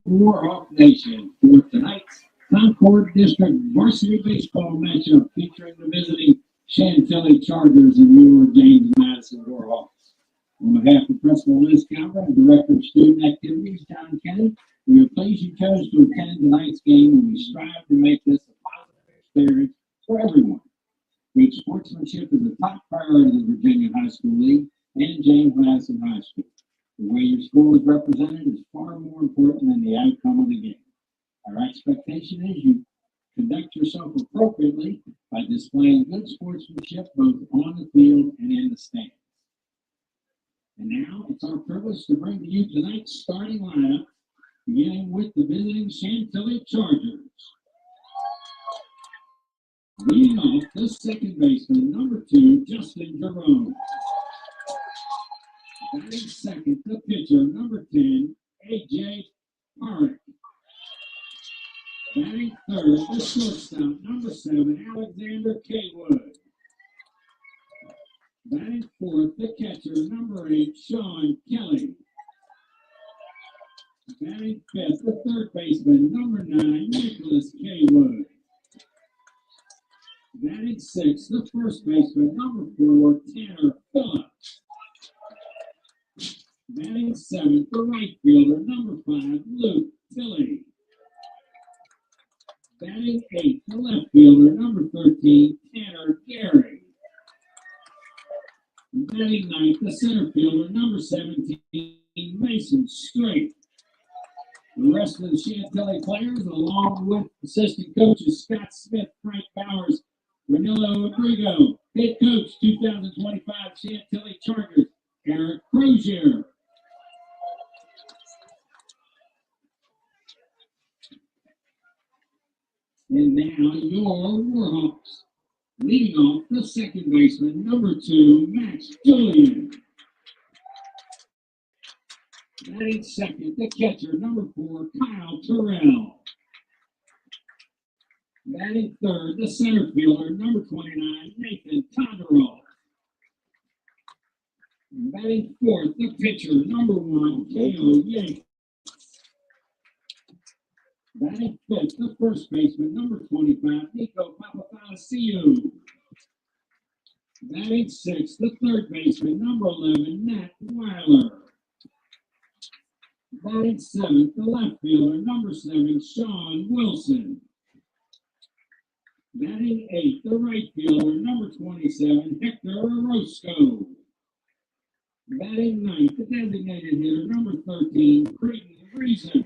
Warhawk Nation for tonight's Concord District Varsity Baseball matchup featuring the visiting Chantilly Chargers and your James Madison Warhawks. On behalf of Principal Liz Calvert and Director of Student Activities, John Kenny, we are pleased you chose to attend tonight's game, and we strive to make this a positive experience for everyone. Good sportsmanship is a top priority of the Virginia High School League and James Madison High School. The way your school is represented is far more important than the outcome of the game. Our expectation is you conduct yourself appropriately by displaying good sportsmanship both on the field and in the stands. And now it's our privilege to bring to you tonight's starting lineup, beginning with the visiting Chantilly Chargers. Leading off, the second baseman, number 2, Justin Jerome. Batting second, the pitcher, number 10, A.J. Parrick. Batting third, the shortstop, number 7, Alexander Kaywood. Batting fourth, the catcher, number 8, Sean Kelly. Batting fifth, the third baseman, number 9, Nicholas Kaywood. Batting sixth, the first baseman, number 4, Tanner Phillips. Batting seventh, the right fielder, number 5, Luke Tilley. Batting eighth, the left fielder, number 13, Tanner Gary. Batting ninth, the center fielder, number 17, Mason Strait. The rest of the Chantilly players, along with assistant coaches Scott Smith, Frank Bowers, Ranillo Rodrigo, head coach 2025 Chantilly Chargers, Eric Crozier. And now your Warhawks. Leading off, the second baseman, number 2, Max Julian. Batting second, the catcher, number 4, Kyle Terrell. Batting third, the center fielder, number 29, Nathan Todoroff. Batting fourth, the pitcher, number 1, K.O. Yates. Batting fifth, the first baseman, number 25, Nico Papathanassiou. Batting sixth, the third baseman, number 11, Matt Weiler. Batting seventh, the left fielder, number 7, Sean Wilson. Batting eighth, the right fielder, number 27, Hector Orozco. Batting ninth, the designated hitter, number 13, Creighton Reasons.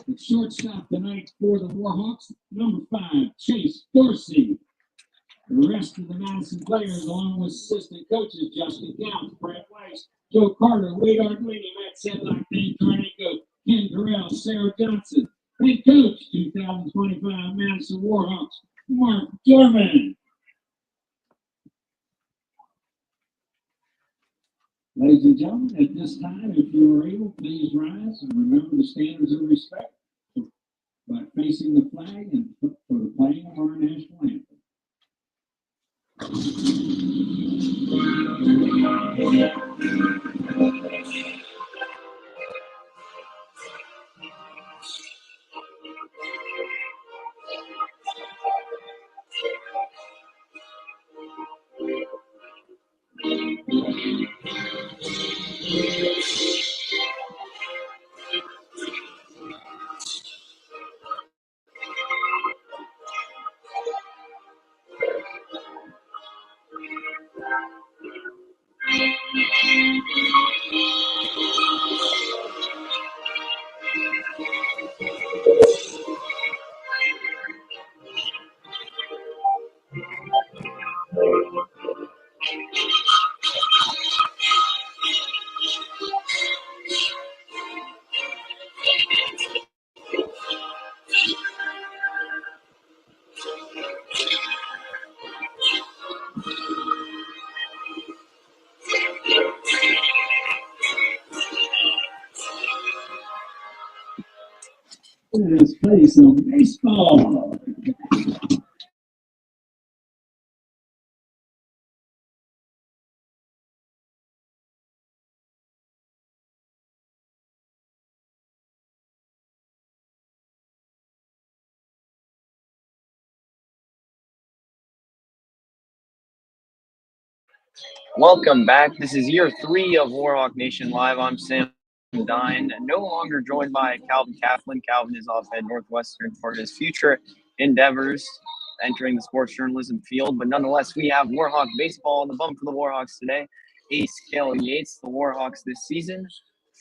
The shortstop tonight for the Warhawks, number 5, Chase Dorsey. The rest of the Madison players, along with assistant coaches Justin Downs, Brett Weiss, Joe Carter, Wade Arduini, Matt Sedlock, Dan Carnico, Ken Terrell, Sarah Johnson. Head coach 2025 Madison Warhawks, Mark Dorman. Ladies and gentlemen, at this time, if you are able, please rise and remember the standards of respect by facing the flag and for the playing of our national anthem. Let's play some baseball. Welcome back. This is year 3 of Warhawk Nation Live. I'm Sam Dine, no longer joined by Calvin Kaplan. Calvin is off at Northwestern for his future endeavors, entering the sports journalism field. But nonetheless, we have Warhawk baseball on the bump for the Warhawks today. Ace Cale Yates, the Warhawks this season,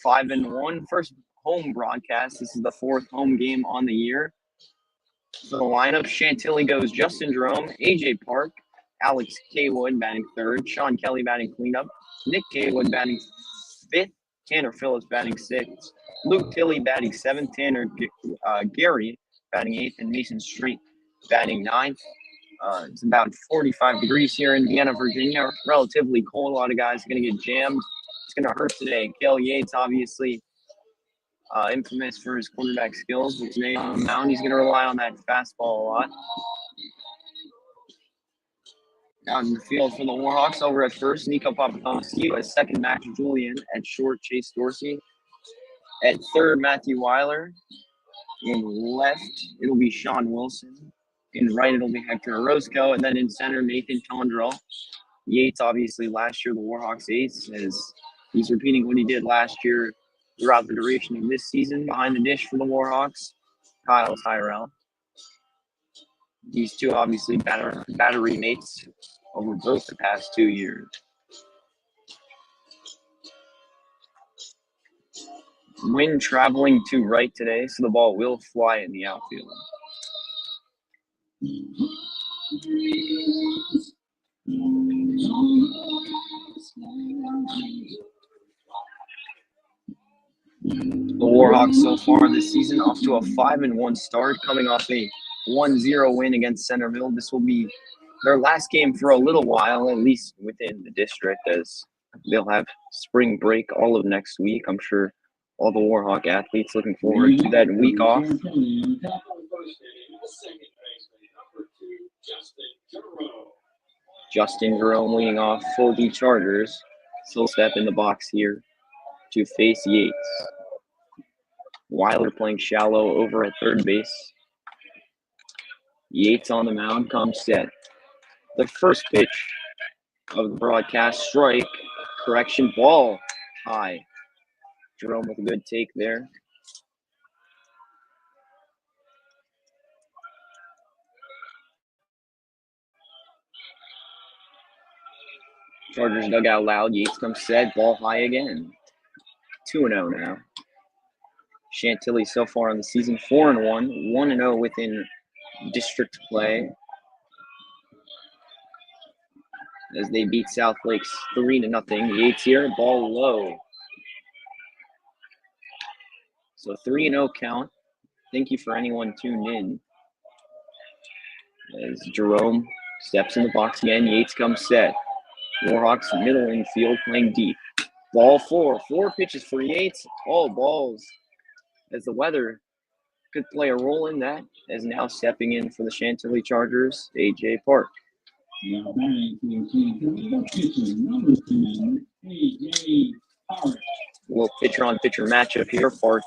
5-1. First home broadcast. This is the 4th home game on the year. For the lineup, Chantilly goes Justin Jerome, AJ Park, Alex Kaywood batting 3rd, Sean Kelly batting cleanup, Nick Kaywood batting 5th, Tanner Phillips batting 6th, Luke Tilley batting 7th, Tanner Gary batting 8th, and Mason Street batting 9th. It's about 45 degrees here in Indiana, Virginia. Relatively cold. A lot of guys are going to get jammed. It's going to hurt today. Cale Yates, obviously, infamous for his quarterback skills, but today on the mound, he's going to rely on that fastball a lot. Out in the field for the Warhawks, over at first, Nico Papadomski. At second, Max Julian. At short, Chase Dorsey. At third, Matthew Weiler. In left, it'll be Sean Wilson. In right, it'll be Hector Orozco. And then in center, Nathan Tondrell. Yates, obviously, last year, the Warhawks ace, as he's repeating what he did last year throughout the duration of this season. Behind the dish for the Warhawks, Kyle Tyrell. These two, obviously, battery mates over both the past 2 years. Wind traveling to right today, so the ball will fly in the outfield. The Warhawks so far this season off to a 5-1 start, coming off a 1-0 win against Centerville. This will be their last game for a little while, at least within the district, as they'll have spring break all of next week. I'm sure all the Warhawk athletes looking forward to that week off. Justin Jerome leading off for the Chargers. He'll step in the box here to face Yates. Weiler playing shallow over at third base. Yates on the mound, comes set. The first pitch of the broadcast, strike, correction, ball high. Jerome with a good take there. Chargers dugout loud. Yates comes set, ball high again. 2-0 now. Chantilly so far in the season, 4-1, 1-0 within district play, as they beat South Lakes 3-0. Yates here, ball low. So 3-0 count. Thank you for anyone tuned in. As Jerome steps in the box again, Yates comes set. Warhawks middle infield playing deep. Ball 4. 4 pitches for Yates. All balls. As the weather could play a role in that, as now stepping in for the Chantilly Chargers, AJ Park. Now batting for the pitcher, number 10, AJ Park. A little pitcher-on-pitcher matchup here. Park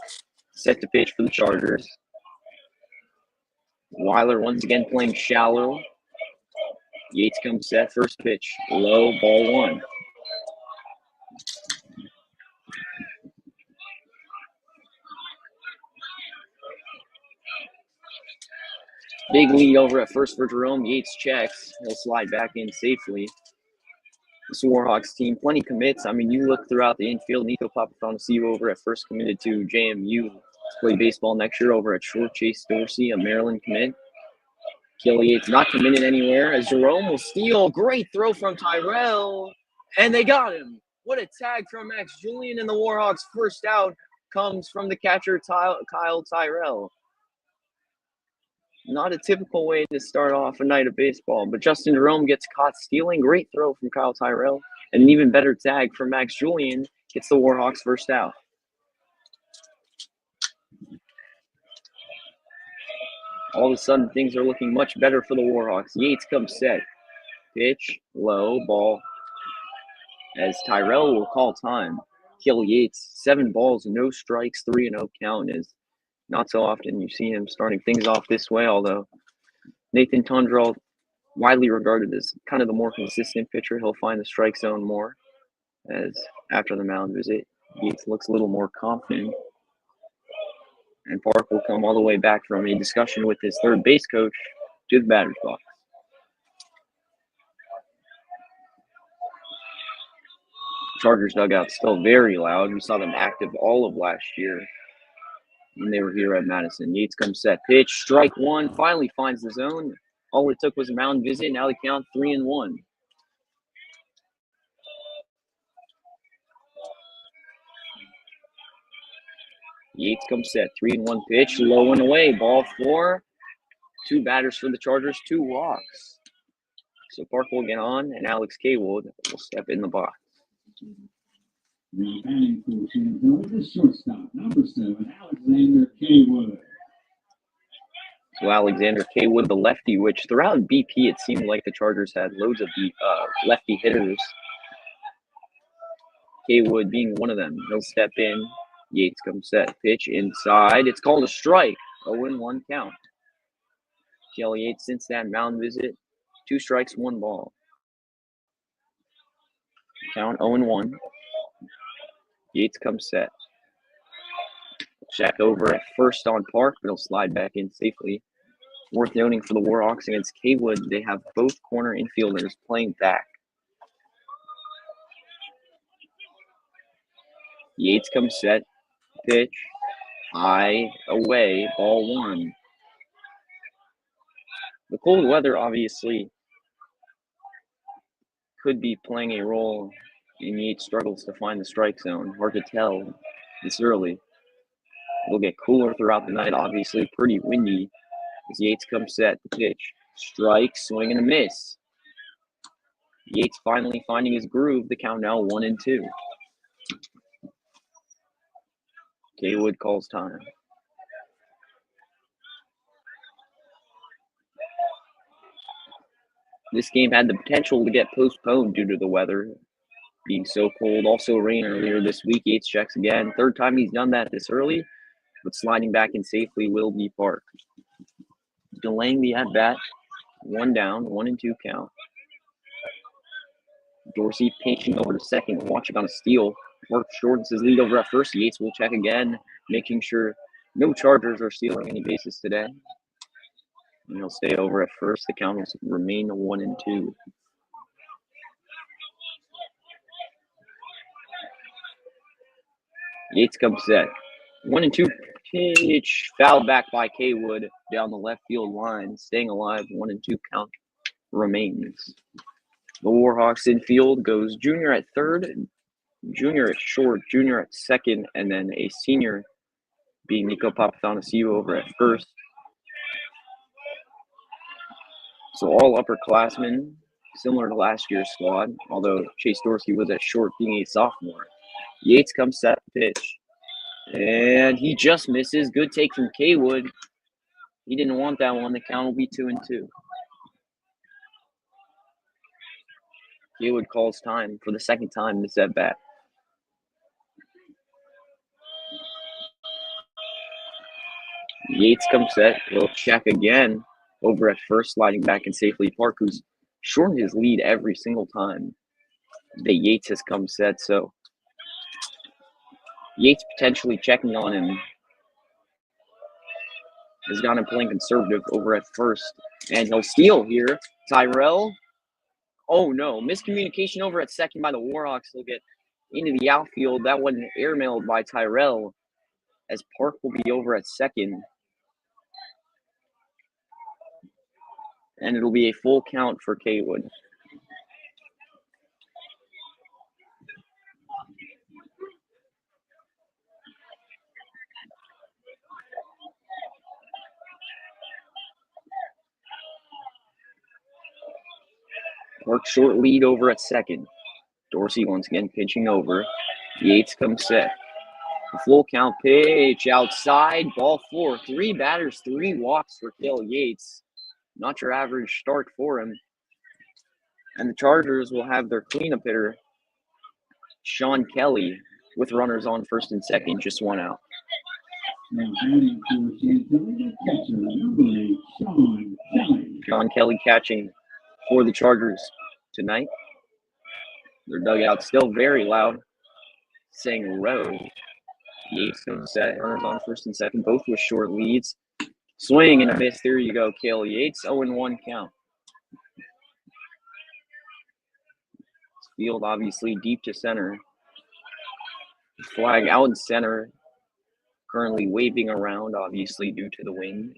set to pitch for the Chargers. Weiler once again playing shallow. Yates comes set, first pitch, low, ball 1. Big lead over at first for Jerome. Yates checks. He'll slide back in safely. This Warhawks team, plenty commits. I mean, you look throughout the infield. Nico Papadomski over at first committed to JMU to play baseball next year. Over at short, Chase Dorsey, a Maryland commit. Cale Yates not committed anywhere, as Jerome will steal. Great throw from Tyrell, and they got him. What a tag from Max Julian, and the Warhawks' first out comes from the catcher Kyle Tyrell. Not a typical way to start off a night of baseball, but Justin Jerome gets caught stealing. Great throw from Kyle Tyrell, and an even better tag from Max Julian gets the Warhawks' first out. All of a sudden, things are looking much better for the Warhawks. Yates comes set. Pitch, low, ball. As Tyrell will call time. Cale Yates, 7 balls, no strikes, 3-0 count. Is not so often you see him starting things off this way, although Nathan Tondrell widely regarded as kind of the more consistent pitcher. He'll find the strike zone more, as after the mound visit, Yates looks a little more confident. And Park will come all the way back from a discussion with his third base coach to the batter's box. Chargers dugout still very loud. We saw them active all of last year when they were here at Madison. Yates comes set, pitch, strike one, finally finds the zone. All it took was a mound visit. Now the count 3-1. Yates comes set, 3-1 pitch, low and away, ball four. Two batters for the Chargers, two walks. So Park will get on, and Alex Kaywood will step in the box. Now batting for Chantilly, the shortstop, number 7, Alexander Kaywood. So Alexander Kaywood, the lefty, which throughout BP it seemed like the Chargers had loads of lefty hitters. Kaywood being one of them. He'll step in. Yates comes set, pitch inside. It's called a strike. 0-1 count. Kelly Yates since that mound visit, 2 strikes, 1 ball. Count 0-1. Yates comes set. Check over at first on Park, but he'll slide back in safely. Worth noting for the Warhawks against Kaywood, they have both corner infielders playing back. Yates comes set, pitch, high, away, ball 1. The cold weather obviously could be playing a role in Yates' struggles to find the strike zone. Hard to tell this early. It'll get cooler throughout the night, obviously pretty windy. As Yates comes set, the pitch, strike, swing and a miss. Yates finally finding his groove. The count now 1-2. Kaywood calls time. This game had the potential to get postponed due to the weather being so cold. Also rain earlier this week. Yates checks again. Third time he's done that this early, but sliding back in safely will be Park. Delaying the at-bat. 1 down, 1-2 count. Dorsey pinching over to second, watching on a steal. Park shortens his lead over at first. Yates will check again, making sure no Chargers are stealing any bases today. And he'll stay over at first. The count will remain 1-2. Yates comes set. 1-2 pitch. Fouled back by Kaywood down the left field line. Staying alive. 1-2 count remains. The Warhawks infield goes junior at third, junior at short, junior at second, and then a senior being Nico Papathanassiou over at first. So all upperclassmen, similar to last year's squad, although Chase Dorsey was at short being a sophomore. Yates comes set, pitch, and he just misses. Good take from Kaywood. He didn't want that one. The count will be 2-2. Kaywood calls time for the second time this at bat. Yates comes set. He'll check again over at first, sliding back in safely. Park, who's shortened his lead every single time that Yates has come set. So Yates potentially checking on him has got him playing conservative over at first. And he'll steal here. Tyrell. Oh, no. Miscommunication over at second by the Warhawks. He'll get into the outfield. That one airmailed by Tyrell as Park will be over at second. And it'll be a full count for Kaywood. Park short lead over at second. Dorsey once again pitching over. Yates comes set. The full count pitch outside. Ball 4. 3 batters, 3 walks for Cale Yates. Not your average start for him. And the Chargers will have their cleanup hitter, Sean Kelly, with runners on first and second, just 1 out. Now batting for Chantilly, the catcher, number 8, Sean Kelly. Sean Kelly catching for the Chargers tonight. Their dugout still very loud, saying row. Yates comes set, runners on first and second, both with short leads. Swing and a miss. There you go, Cale Yates. 0-1 count. Field obviously deep to center. Flag out in center. Currently waving around, obviously due to the wind.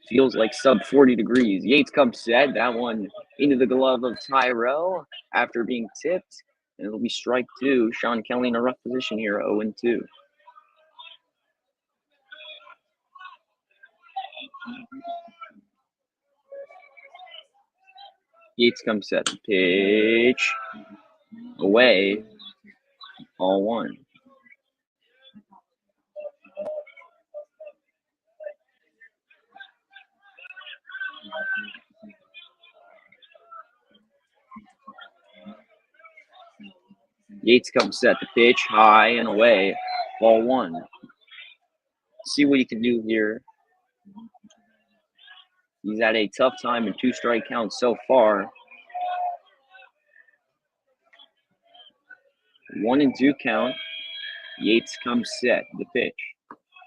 Feels like sub 40 degrees. Yates comes set. That one into the glove of Tyrell after being tipped. And it'll be strike two. Sean Kelly in a rough position here, 0-2. Yates comes set. Pitch. Away. Ball one. Yates comes set. The pitch. High and away. Ball one. See what he can do here. He's had a tough time in 2 strike counts so far. 1-2 count. Yates comes set. The pitch.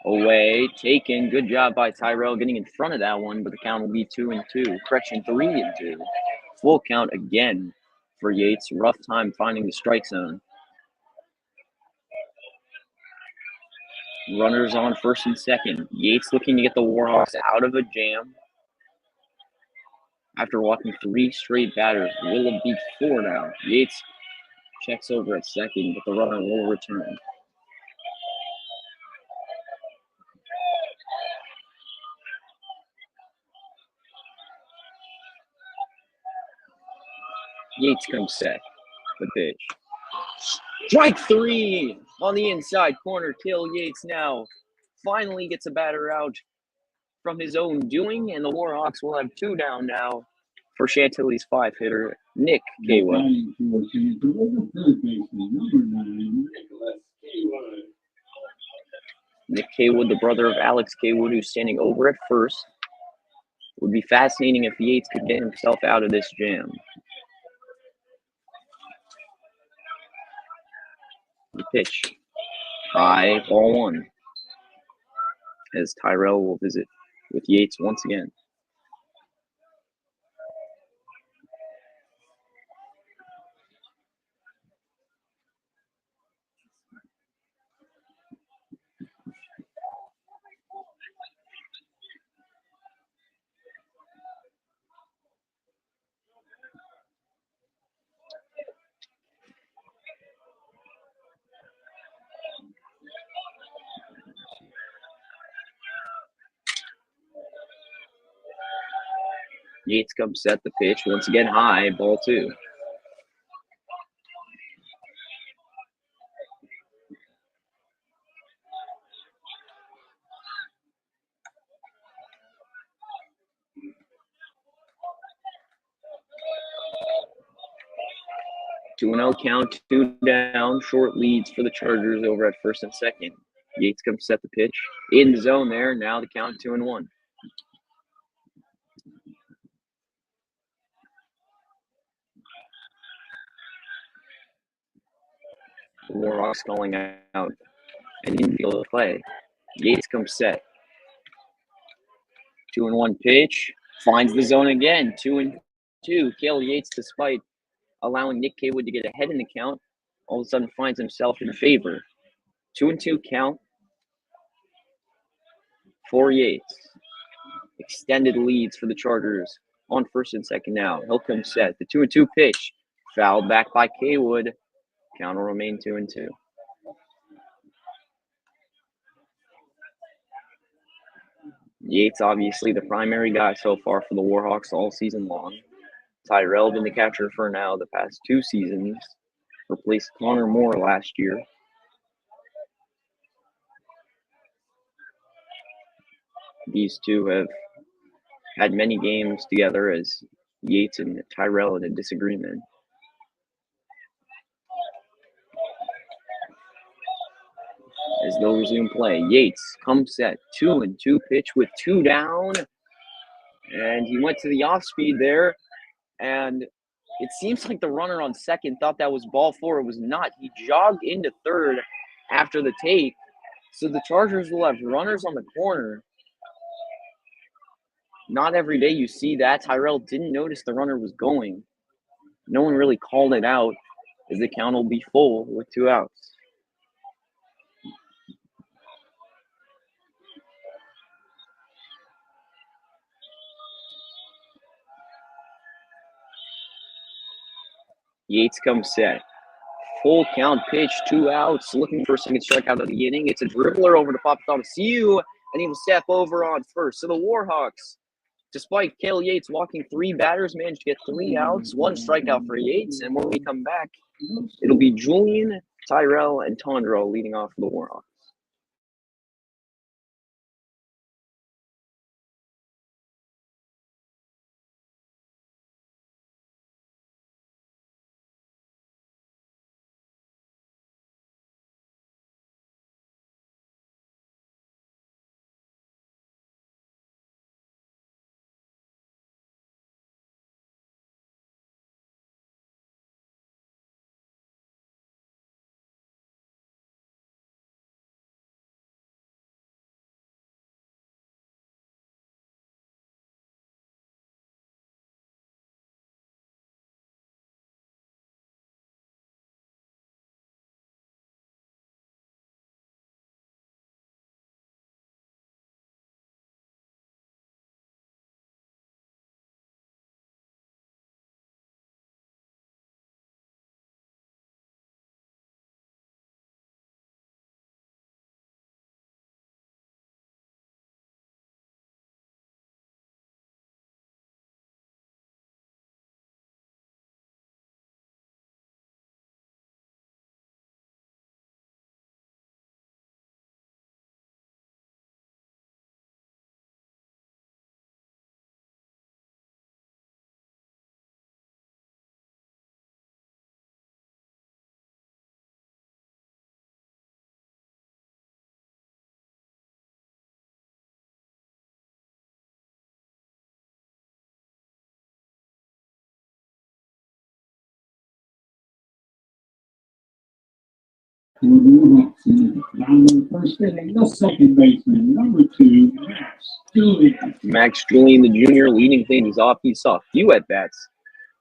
Away. Taken. Good job by Tyrell getting in front of that one, but the count will be 2-2. Correction, 3-2. Full count again for Yates. Rough time finding the strike zone. Runners on first and second. Yates looking to get the Warhawks out of a jam. After walking 3 straight batters, will it be 4 now? Yates checks over at second, but the runner will return. Yates comes set. The pitch. Strike 3 on the inside corner. Cale Yates now finally gets a batter out from his own doing, and the Warhawks will have 2 down now for Chantilly's 5-hitter, Nick Kaywood. Nick Kaywood, the brother of Alex Kaywood, who's standing over at first. Would be fascinating if Yates could get himself out of this jam. The pitch. High, ball one. As Tyrell will visit with Yates once again. Yates comes set. The pitch once again high, ball 2. Two and 0 count, 2 down, short leads for the Chargers over at first and second. Yates comes set. The pitch in the zone there. Now the count 2-1. The Warhawks calling out an infield play. Yates comes set. 2-1 pitch. Finds the zone again. 2-2. Cale Yates, despite allowing Nick Kaywood to get ahead in the count, all of a sudden finds himself in favor. 2-2 count for Yates. Extended leads for the Chargers on first and second now. He'll come set. The 2-2 pitch. Fouled back by Kaywood. Count will remain 2-2. Yates, obviously the primary guy so far for the Warhawks all season long. Tyrell been the catcher for now the past 2 seasons. Replaced Connor Moore last year. These two have had many games together as Yates and Tyrell in a disagreement. As they'll resume play, Yates comes set. 2-2 pitch with 2 down. And he went to the off speed there, and it seems like the runner on second thought that was ball four. It was not. He jogged into third after the take. So the Chargers will have runners on the corner. Not every day you see that. Tyrell didn't notice the runner was going. No one really called it out, as the count will be full with 2 outs. Yates comes set. Full count pitch, 2 outs, looking for a second strikeout of the inning. It's a dribbler over to Papathonasiu, and he will step over on first. So the Warhawks, despite Cale Yates walking 3 batters, managed to get 3 outs, 1 strikeout for Yates. And when we come back, it'll be Julian, Tyrell, and Tondro leading off for the Warhawks. For the Warhawks in the first inning, the second baseman, number 2, Max Julian. Max Julian, the junior, leading things off. He saw a few at-bats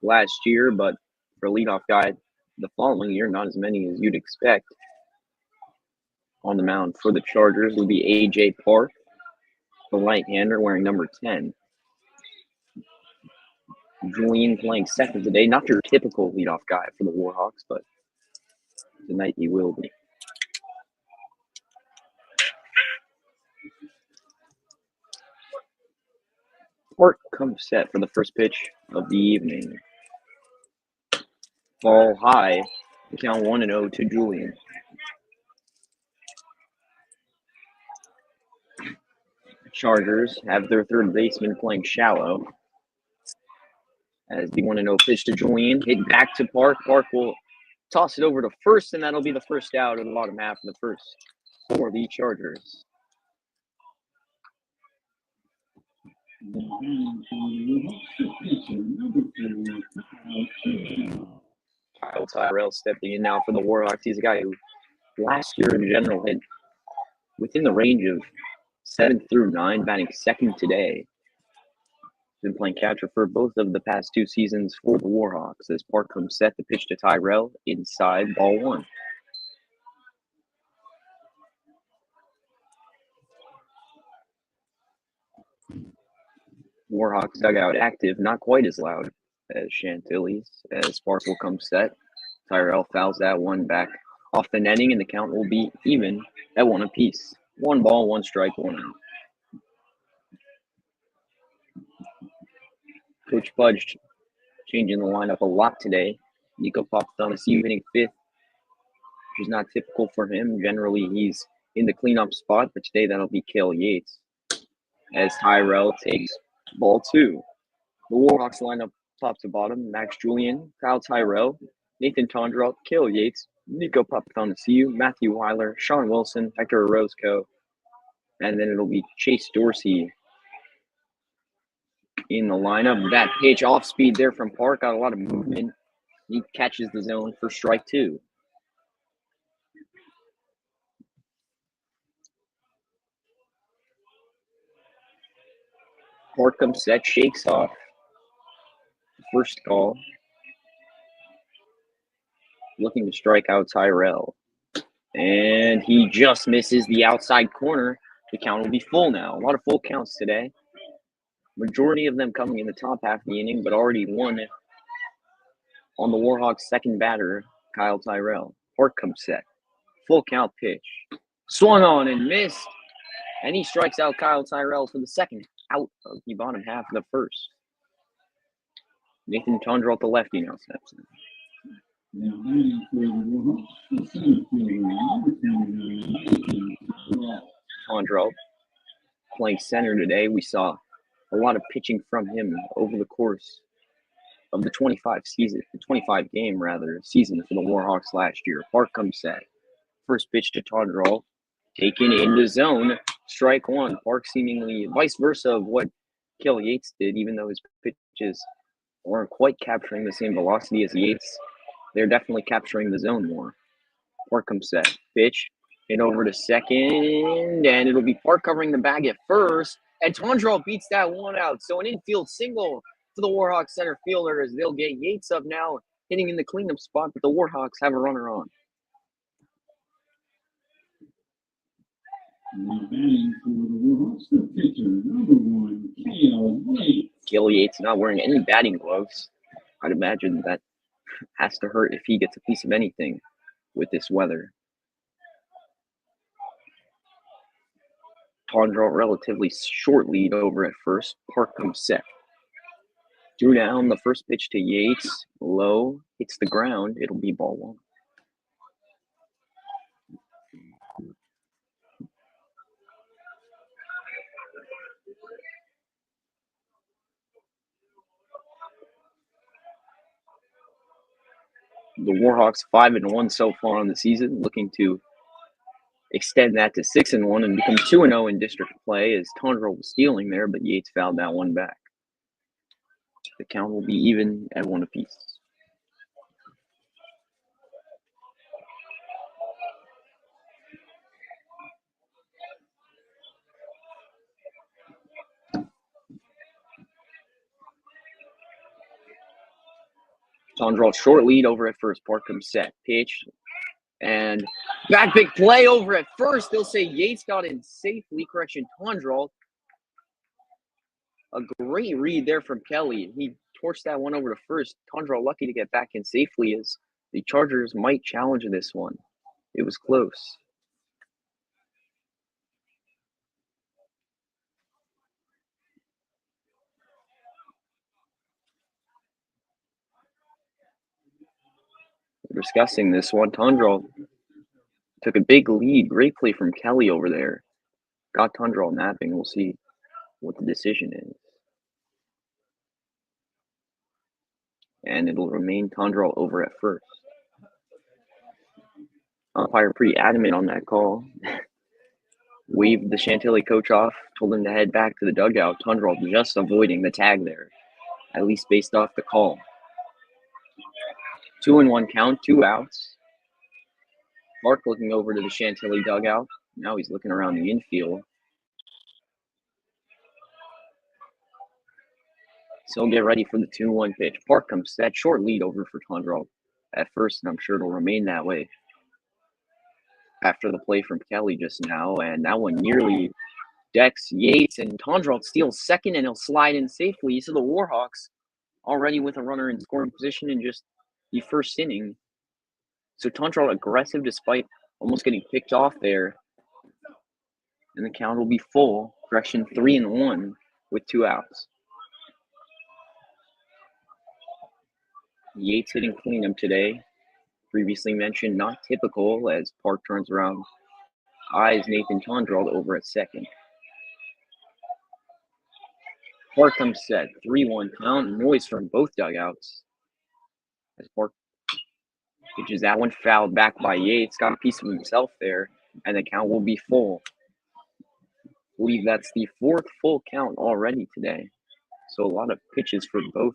last year, but for a leadoff guy the following year, not as many as you'd expect. On the mound for the Chargers will be A.J. Park, the right-hander wearing number 10. Julian playing second today. Not your typical leadoff guy for the Warhawks, but tonight he will be. Park comes set for the first pitch of the evening. Ball high. The count 1-0 to Julian. Chargers have their third baseman playing shallow. As the 1-0 pitch to Julian, hit back to Park. Park will toss it over to first, and that'll be the first out of the bottom half of the first for the Chargers. Kyle Tyrell stepping in now for the Warhawks. He's a guy who last year in general hit within the range of 7 through 9, batting second today. Been playing catcher for both of the past 2 seasons for the Warhawks. As Park comes set, the pitch to Tyrell inside, ball 1. Warhawks dugout active, not quite as loud as Chantilly's. As Park will come set, Tyrell fouls that one back off the netting, and the count will be even at 1 apiece. 1 ball, 1 strike, 1 out. Coach Pudge changing the lineup a lot today. Nico Papathonasiu hitting 5th, which is not typical for him. Generally, he's in the cleanup spot, but today that'll be Cale Yates. As Tyrell takes ball 2. The Warhawks lineup top to bottom: Max Julian, Kyle Tyrell, Nathan Tondro, Cale Yates, Nico Papathonasiu, Matthew Weiler, Sean Wilson, Hector Orozco, and then it'll be Chase Dorsey in the lineup. That pitch off speed there from Park, got a lot of movement. He catches the zone for strike 2. Park comes set, shakes off. First call. Looking to strike out Tyrell. And he just misses the outside corner. The count will be full now. A lot of full counts today. Majority of them coming in the top half of the inning, but already one on the Warhawks' second batter, Kyle Tyrell. Park comes set. Full count pitch. Swung on and missed. And he strikes out Kyle Tyrell for the second out of the bottom half of the first. Nathan Tondrell, the lefty, now steps in. Now batting for the Warhawks, the center fielder, number 29, Tondrell playing center today. We saw a lot of pitching from him over the course of the 25 game season for the Warhawks last year. Park comes set. First pitch to Tondrell, taken in the zone. Strike 1. Park seemingly vice versa of what Kelly Yates did, even though his pitches weren't quite capturing the same velocity as Yates. They're definitely capturing the zone more. Park comes set. Pitch. Hit over to second, and it'll be Park covering the bag at first. And Tondrell beats that one out. So an infield single for the Warhawks center fielder as they'll get Yates up now, hitting in the cleanup spot, but the Warhawks have a runner on. Now batting for the Warhawks, the pitcher, number 1, Cale Yates. Cale Yates not wearing any batting gloves. I'd imagine that has to hurt if he gets a piece of anything with this weather. Tondrell relatively short lead over at first. Park comes set. Threw down the first pitch to Yates. Low. Hits the ground. It'll be ball 1. The Warhawks 5-1 so far on the season, looking to extend that to 6-1 and become 2-0 in district play as Tondrell was stealing there, but Yates fouled that one back. The count will be even at 1 apiece. Tondrell short lead over at first. Park comes set. Pitch. And back big play over at first. They'll say Yates got in safely. Correction, Tondrell. A great read there from Kelly. He torched that one over to first. Tondrell lucky to get back in safely as the Chargers might challenge this one. It was close. We're discussing this one. Tondrell took a big lead. Great play from Kelly over there. Got Tondrell napping. We'll see what the decision is. And it'll remain Tondrell over at first. Umpire pretty adamant on that call. Waved the Chantilly coach off, told him to head back to the dugout. Tondrell just avoiding the tag there, at least based off the call. 2-1 count, 2 outs. Mark looking over to the Chantilly dugout. Now he's looking around the infield. So he'll get ready for the 2-1 pitch. Park comes set, short lead over for Tondrell at first, and I'm sure it'll remain that way after the play from Kelly just now. And that one nearly decks Yates, and Tondrell steals second, and he'll slide in safely. So the Warhawks already with a runner in scoring position in just the first inning. So Tondrell aggressive despite almost getting picked off there. And the count will be full. Correction, 3-1 with 2 outs. Yates hitting cleanup today. Previously mentioned, not typical as Park turns around, eyes Nathan Tondrell over at second. Park comes set, 3-1 count, noise from both dugouts. As Park pitches that one, fouled back by Yates, got a piece of himself there, and the count will be full. I believe that's the 4th full count already today. So a lot of pitches for both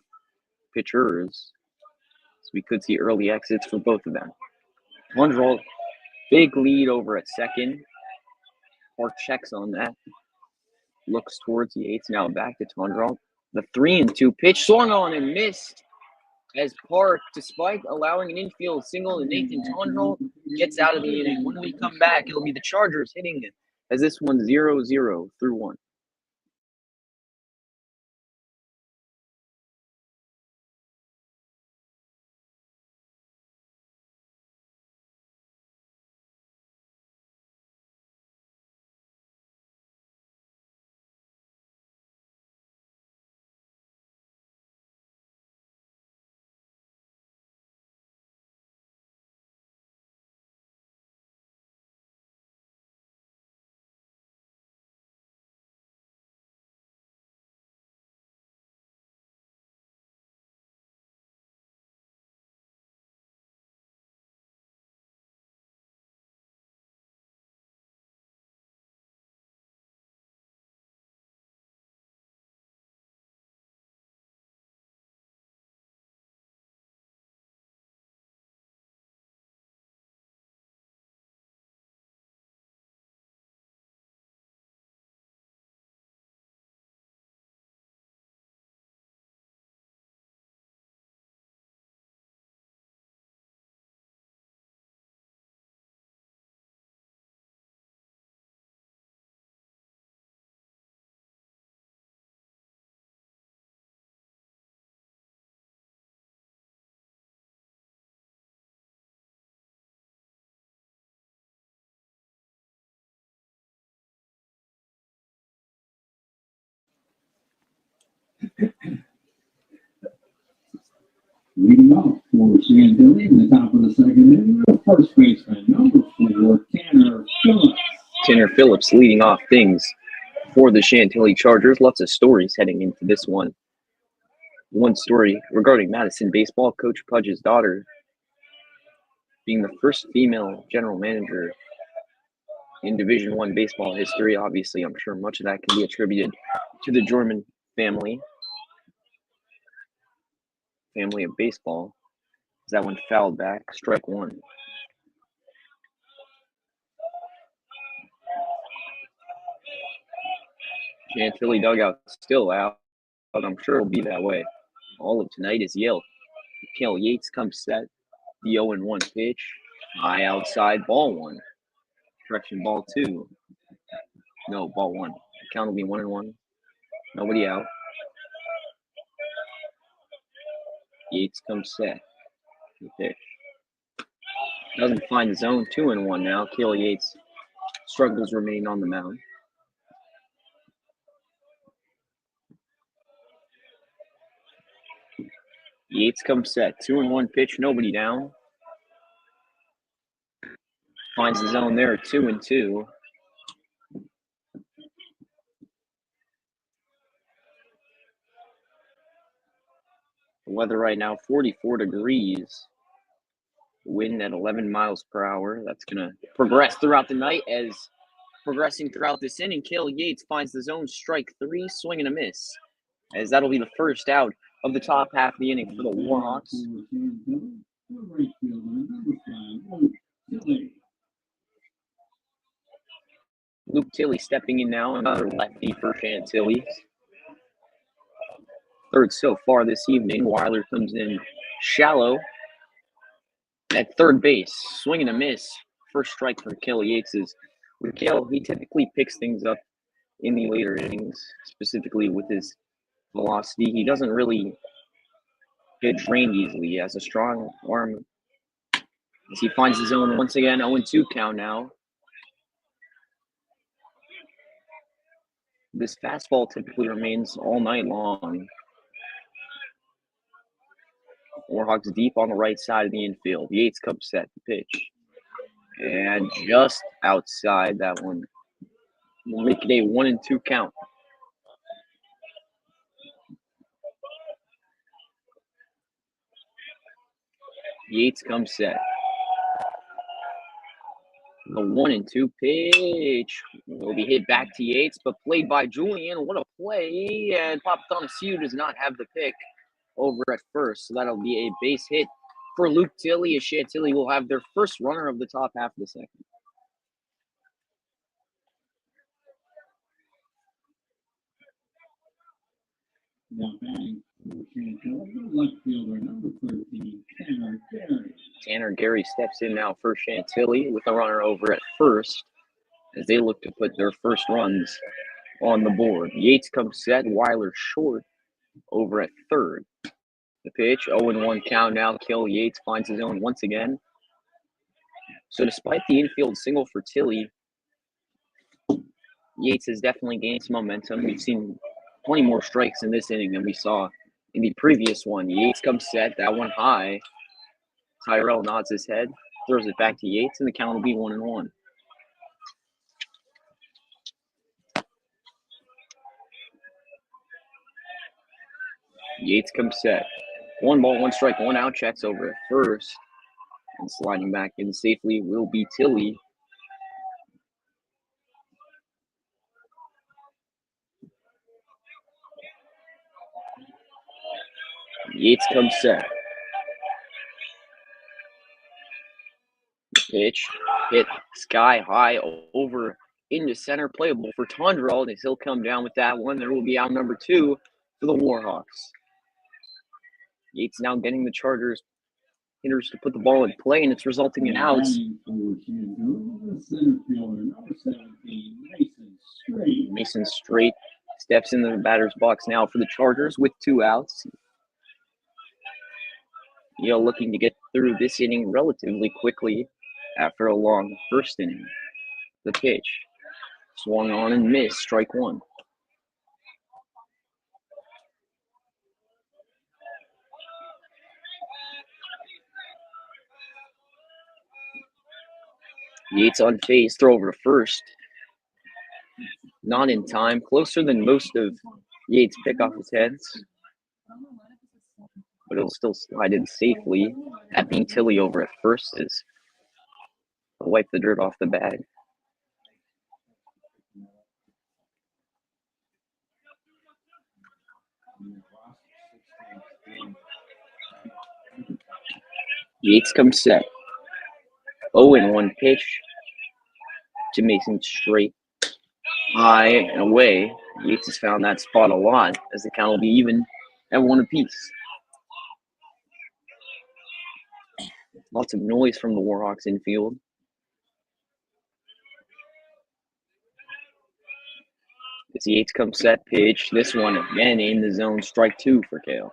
pitchers. So we could see early exits for both of them. Tundra, big lead over at second. Park checks on that. Looks towards Yates. Now back to Tundra. The 3-2 pitch swung on and missed as Park, despite allowing an infield single to Nathan Tundra, gets out of the inning. When we come back, it'll be the Chargers hitting it as this one's 0-0 through 1. Leading off for Chantilly in the top of the second inning, the first baseman, number 4, Tanner Phillips. Tanner Phillips leading off things for the Chantilly Chargers. Lots of stories heading into this one. One story regarding Madison baseball, Coach Pudge's daughter being the first female general manager in Division I baseball history. Obviously, I'm sure much of that can be attributed to the Jorman family of baseball. That one fouled back, strike one. Chantilly dugout still out. I'm sure it'll be that way. All of tonight is Yale. Cale Yates comes set. The 0-1 pitch. High outside, ball one. Correction, ball two. No, ball one. Count will be 1-1. Nobody out. Yates comes set. The pitch. Doesn't find the zone. 2-1 now. Cale Yates struggles remain on the mound. Yates comes set. 2-1 pitch. Nobody down. Finds the zone there. 2-2. The weather right now, 44 degrees. Wind at 11 miles per hour. That's going to progress throughout the night as progressing throughout this inning. Cale Yates finds the zone, strike 3, swing and a miss. As that'll be the first out of the top half of the inning for the Warhawks. Luke Tilley stepping in now, another lefty for Chantilly. Third so far this evening. Weiler comes in shallow at third base. Swing and a miss. First strike for Cale Yates is with Cale. He typically picks things up in the later innings, specifically with his velocity. He doesn't really get drained easily. He has a strong arm as he finds the zone once again. 0-2 count now. This fastball typically remains all night long. Warhawks deep on the right side of the infield. Yates comes set the pitch. And just outside that one. We'll make it a 1-2 count. Yates comes set. The 1-2 pitch will be hit back to Yates, but played by Julian. What a play! And Papathanassiou does not have the pick over at first, so that'll be a base hit for Luke Tilley, as Chantilly will have their first runner of the top half of the second. Now batting for Chantilly, left fielder number 13, Tanner Gary. Tanner Gary steps in now for Chantilly with a runner over at first as they look to put their first runs on the board. Yates comes set, Weiler short over at third. The pitch, 0-1 count now. Kill Yates finds his own once again. So despite the infield single for Tilley, Yates has definitely gained some momentum. We've seen plenty more strikes in this inning than we saw in the previous one. Yates comes set, that one high. Tyrell nods his head, throws it back to Yates, and the count will be 1-1. Yates comes set. 1 ball, 1 strike, 1 out, checks over at first. And sliding back in safely will be Tilley. Yates comes set. The pitch hit sky high over into center, playable for Tondrell, as he'll come down with that one. There will be out number 2 for the Warhawks. Yates now getting the Chargers hitters to put the ball in play, and it's resulting in outs. Mason Straight steps into the batter's box now for the Chargers with 2 outs. Yale looking to get through this inning relatively quickly after a long first inning. The pitch swung on and missed, strike 1. Yates on phase, throw over to first. Not in time, closer than most of Yates' pickoff attempts, but it'll still slide in safely. That being Tilley over at first is wipe the dirt off the bag. Yates comes set. 0-1 pitch to Mason Straight. High and away. Yates has found that spot a lot, as the count will be even at 1 apiece. Lots of noise from the Warhawks infield. As Yates comes set, pitch. This one again in the zone, strike 2 for Kale.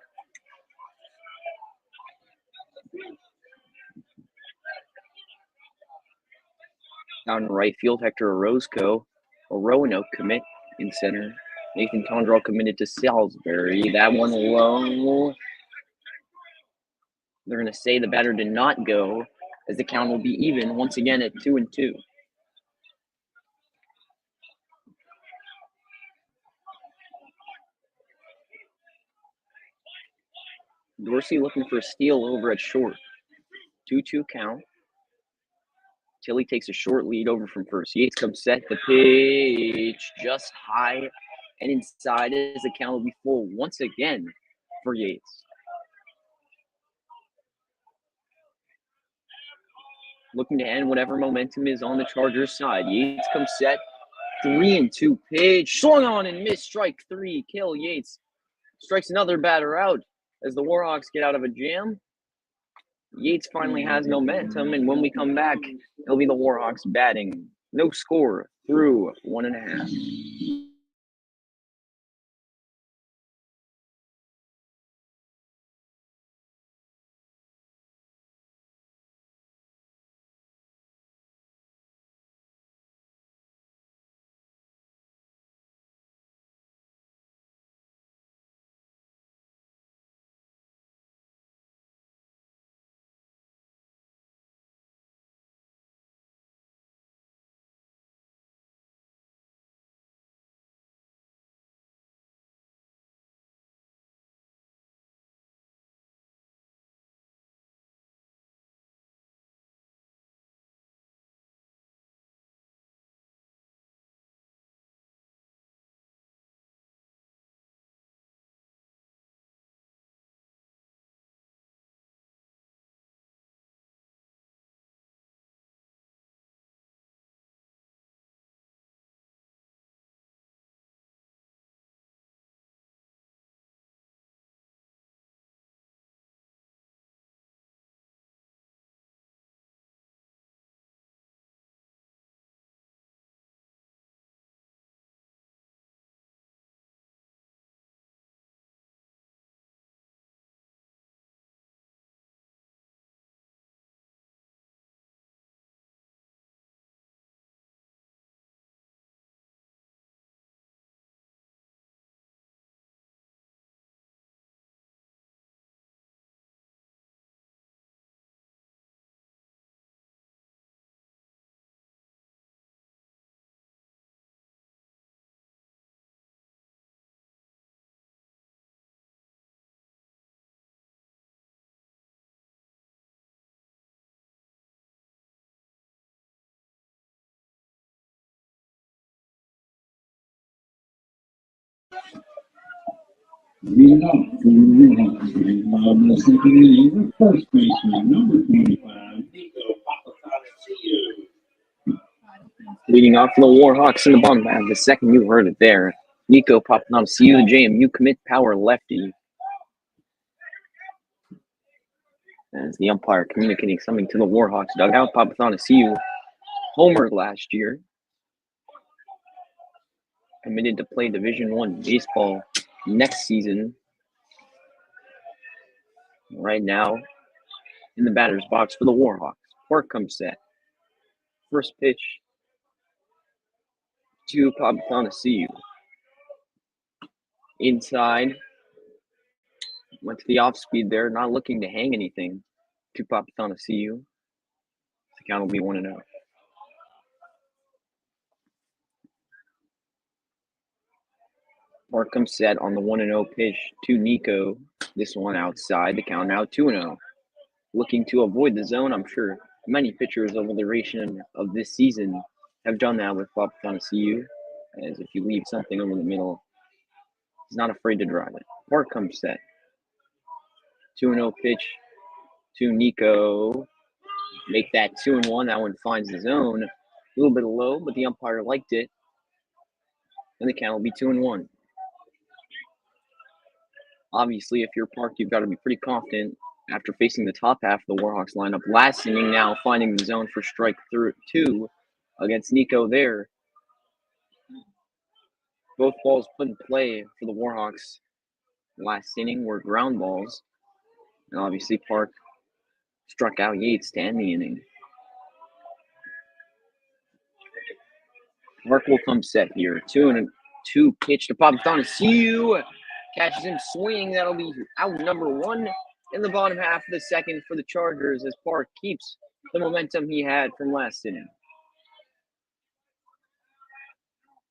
Out in right field, Hector Orozco. A Roanoke commit in center. Nathan Tondrell committed to Salisbury. That one low. They're going to say the batter did not go, as the count will be even once again at 2-2. Dorsey looking for a steal over at short. 2-2 count. Tilley takes a short lead over from first. Yates comes set. The pitch just high and inside as the count will be full once again for Yates. Looking to end whatever momentum is on the Chargers side. Yates comes set. 3-2 pitch. Swung on and missed. Strike 3. Kill Yates. Strikes another batter out as the Warhawks get out of a jam. Yates finally has momentum, and when we come back, it'll be the Warhawks batting. No score through 1.5. Leading off for the Warhawks, in the second inning, the first baseman, number 25, Nico Papatanaciu. Leading off for the Warhawks in the bottom half. The second, you heard it there. Nico Papatanaciu, the JMU commit power lefty. As the umpire communicating something to the Warhawks dugout, Papatanaciu homered last year. Committed to play Division I baseball next season. Right now, in the batter's box for the Warhawks. Park comes set. First pitch to Papatanaciu. Inside. Went to the off speed there, not looking to hang anything to Papatanaciu. The count will be 1-0. Park comes set on the 1-0 pitch to Nico. This one outside. The count now 2-0. Looking to avoid the zone. I'm sure many pitchers over the duration of this season have done that with Papatanaciu. As if you leave something over the middle, he's not afraid to drive it. Park comes set. 2-0 pitch to Nico. Make that 2-1. That one finds the zone. A little bit low, but the umpire liked it. And the count will be 2-1. Obviously, if you're Park, you've got to be pretty confident after facing the top half of the Warhawks lineup. Last inning now finding the zone for strike 2 against Nico there. Both balls put in play for the Warhawks last inning were ground balls. And obviously, Park struck out Yates to end the inning. Park will come set here. 2-2 pitch to Papatanaciu. Catches him swinging. That'll be out number 1 in the bottom half of the second for the Chargers as Park keeps the momentum he had from last inning.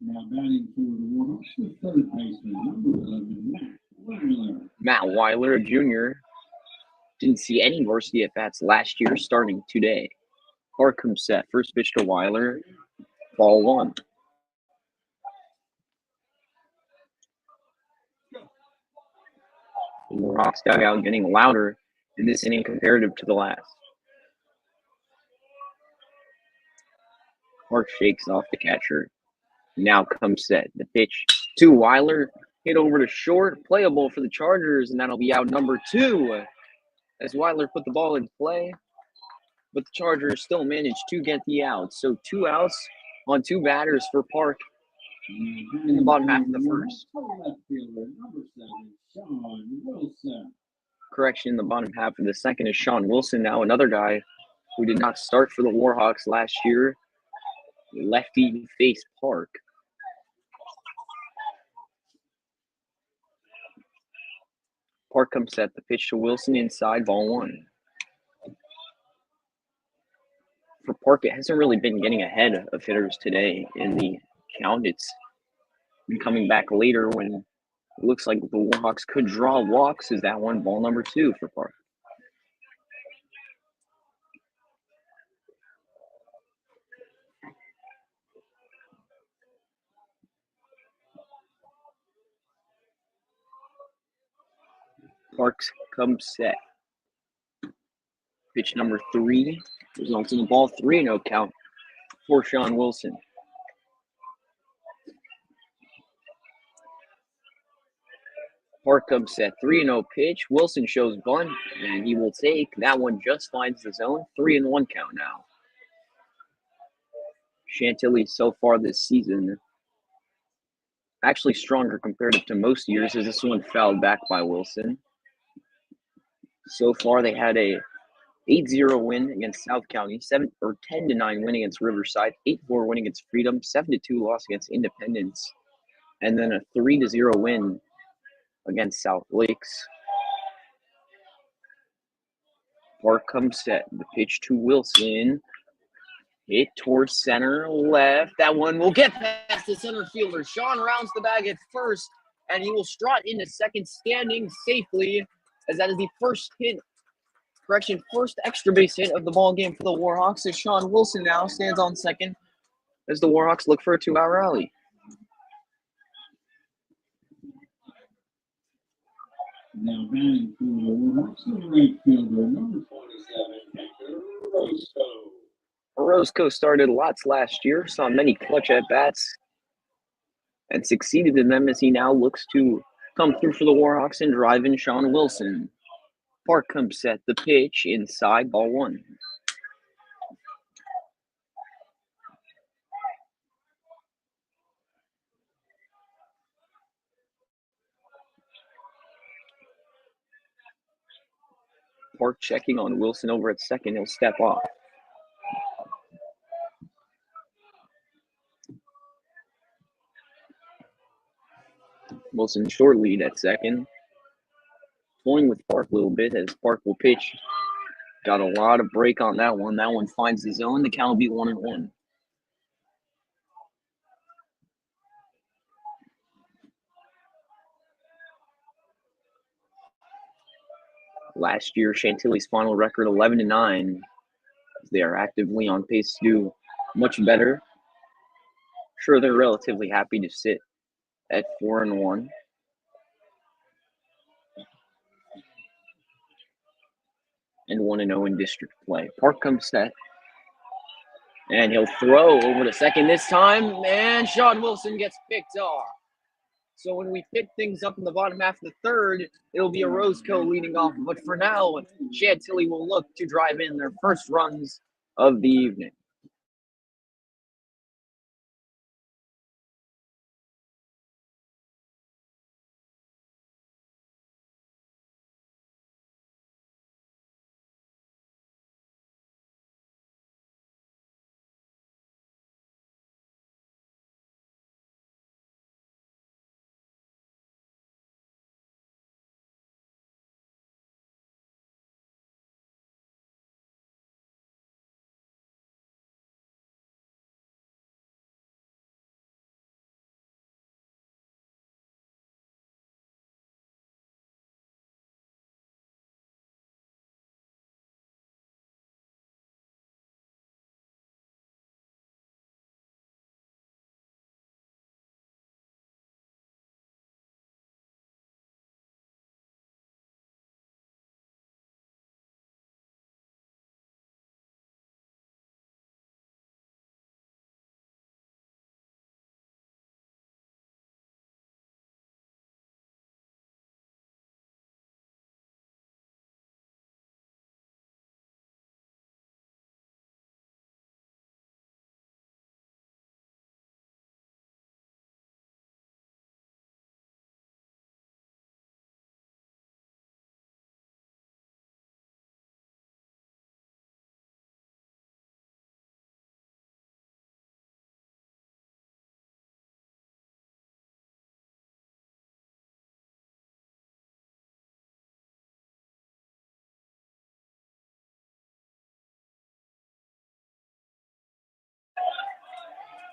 Now batting for the Warhawks, the third baseman, number 11, Matt Weiler. Matt Weiler, Jr. Didn't see any varsity at-bats last year, starting today. Park comes set. First pitch to Weiler. Ball 1. The Warhawks dugout getting louder in this inning comparative to the last. Park shakes off the catcher. Now comes set. The pitch to Weiler. Hit over to short. Playable for the Chargers, and that'll be out number 2. As Weiler put the ball in play. But the Chargers still managed to get the out. So 2 outs on 2 batters for Park in the bottom half of the first. Correction, in the bottom half of the second is Sean Wilson. Now another guy who did not start for the Warhawks last year. Lefty face Park. Park comes set. The pitch to Wilson inside, ball 1. For Park, it hasn't really been getting ahead of hitters today in the count. It's been coming back later when it looks like the Warhawks could draw walks. Is that one ball number 2 for Park? Parks comes set. Pitch number 3 results in a ball 3-0 count for Sean Wilson. Park comes set. 3-0 pitch. Wilson shows bunt, and he will take. That one just finds the zone. 3-1 count now. Chantilly so far this season actually stronger comparative to most years, as this one fouled back by Wilson. So far, they had a 8-0 win against South County, 10-9 win against Riverside, 8-4 win against Freedom, 7-2 loss against Independence, and then a 3-0 win against South Lakes. Park comes set. The pitch to Wilson. Hit towards center left. That one will get past the center fielder. Sean rounds the bag at first, and he will strut into second, standing safely, as that is the first extra base hit of the ball game for the Warhawks. As Sean Wilson now stands on second as the Warhawks look for a 2-out rally. Now batting for the Warhawks, the right fielder, number 27, Hector Roscoe. Roscoe started lots last year, saw many clutch at-bats, and succeeded in them as he now looks to come through for the Warhawks and drive in Sean Wilson. Park comes set, the pitch inside, ball one. Park checking on Wilson over at second. He'll step off. Wilson short lead at second. Toying with Park a little bit as Park will pitch. Got a lot of break on that one. That one finds the zone. The count will be 1-1. Last year, Chantilly's final record 11-9. They are actively on pace to do much better. Sure, they're relatively happy to sit at 4-1. And 1-0 in district play. Park comes set. And he'll throw over to second this time. And Sean Wilson gets picked off. So when we pick things up in the bottom half of the third, it'll be a Roscoe leading off. But for now, Chantilly will look to drive in their first runs of the evening.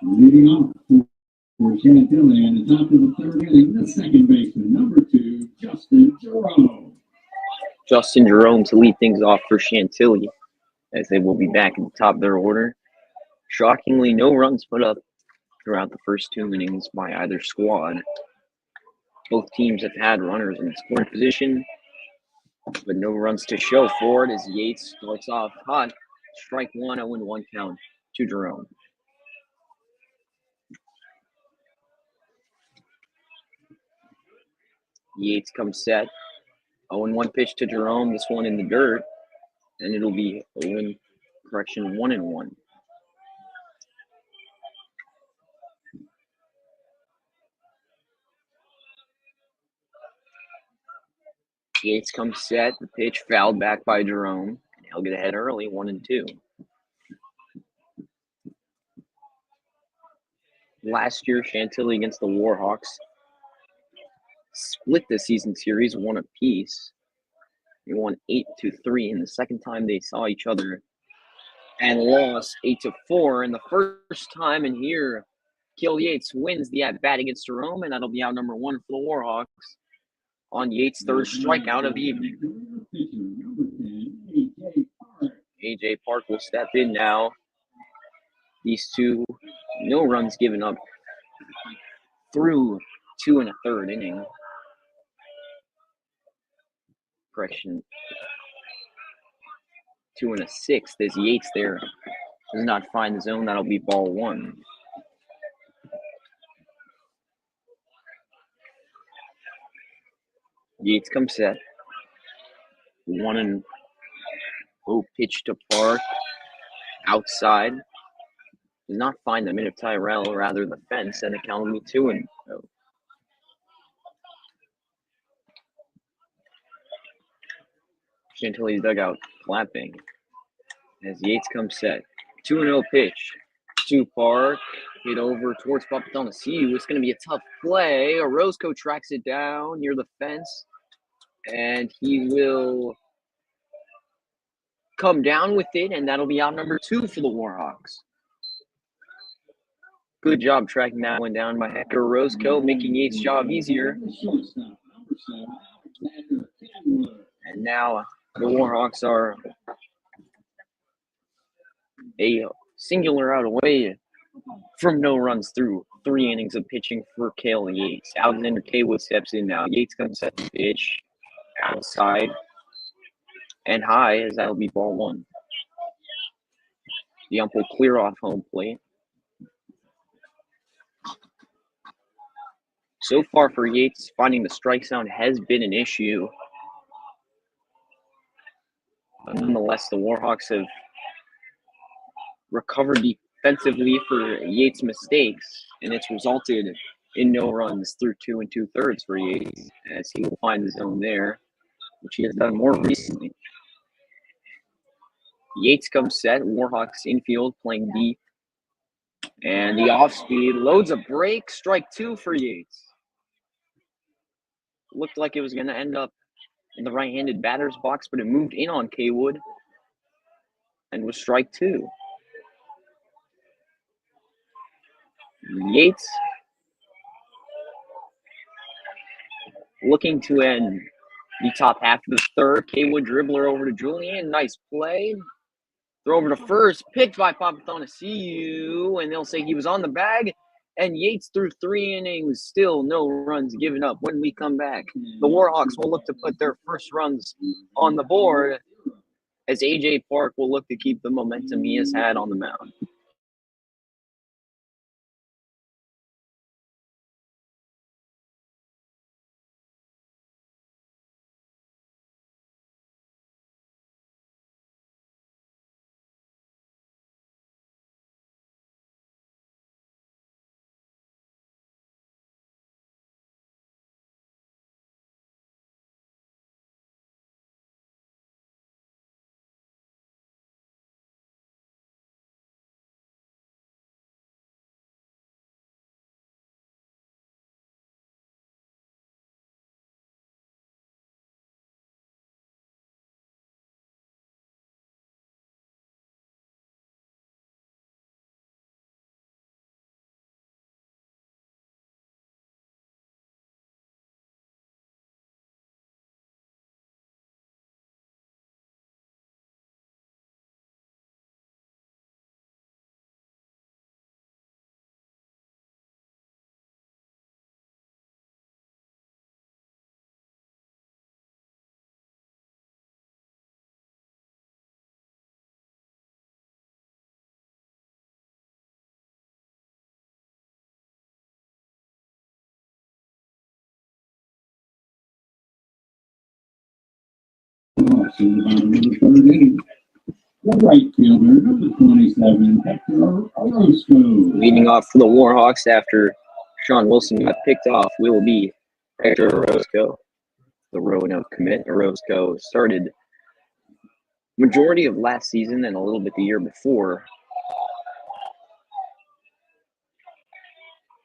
Leading off for Chantilly in the top of the third inning, the second baseman, number 2, Justin Jerome. Justin Jerome to lead things off for Chantilly as they will be back at the top of their order. Shockingly, no runs put up throughout the first 2 innings by either squad. Both teams have had runners in scoring position, but no runs to show for it as Yates starts off hot. Strike one, 0-1 count to Jerome. Yates comes set. 0-1 pitch to Jerome. This one in the dirt. And it'll be 1-1. Yates comes set. The pitch fouled back by Jerome. And he'll get ahead early, 1-2. Last year, Chantilly against the Warhawks split the season series, one apiece. They won 8-3 in the second time they saw each other and lost 8-4. And the first time in here, Kill Yates wins the at-bat against Jerome, and that'll be out number 1 for the Warhawks on Yates' third strikeout of the evening. A.J. Park will step in now. These two, no runs given up through 2 1/3 inning. correction, 2 and a 6th as Yates there does not find the zone. That'll be ball 1. Yates comes set. 1 and pitch to Park. Outside. Does not find the mid of Tyrell, rather the fence, and the count will be 2 and 0. Chantilly's dugout clapping as Yates comes set. 2-0 pitch to Park. Hit over towards Papathonasiou. It's going to be a tough play. Orozco tracks it down near the fence, and he will come down with it, and that'll be out number 2 for the Warhawks. Good job tracking that one down by Hector Orozco, making Yates' job easier. And now the Warhawks are a singular out away from no runs through 3 innings of pitching for Cale Yates. Alexander Kaywood steps in now. Yates comes at the pitch outside and high, as that'll be ball 1. The ump will clear off home plate. So far for Yates, finding the strike zone has been an issue. But nonetheless, the Warhawks have recovered defensively for Yates' mistakes, and it's resulted in no runs through 2 2/3 for Yates, as he will find the zone there, which he has done more recently. Yates comes set, Warhawks infield playing deep, and the off-speed loads a break, strike 2 for Yates. Looked like it was going to end up in the right-handed batter's box, but it moved in on Kaywood and was strike 2. Yates looking to end the top half of the third. Kaywood dribbler over to Julian. Nice play. Throw over to first. Picked by Papathonasiou, and they'll say he was on the bag. And Yates through 3 innings, still no runs given up. When we come back, the Warhawks will look to put their first runs on the board, as A.J. Park will look to keep the momentum he has had on the mound. The right fielder, number 27, Hector Orozco. Leading off for the Warhawks after Sean Wilson got picked off will be Hector Orozco, the Roanoke commit. Orozco started majority of last season and a little bit the year before.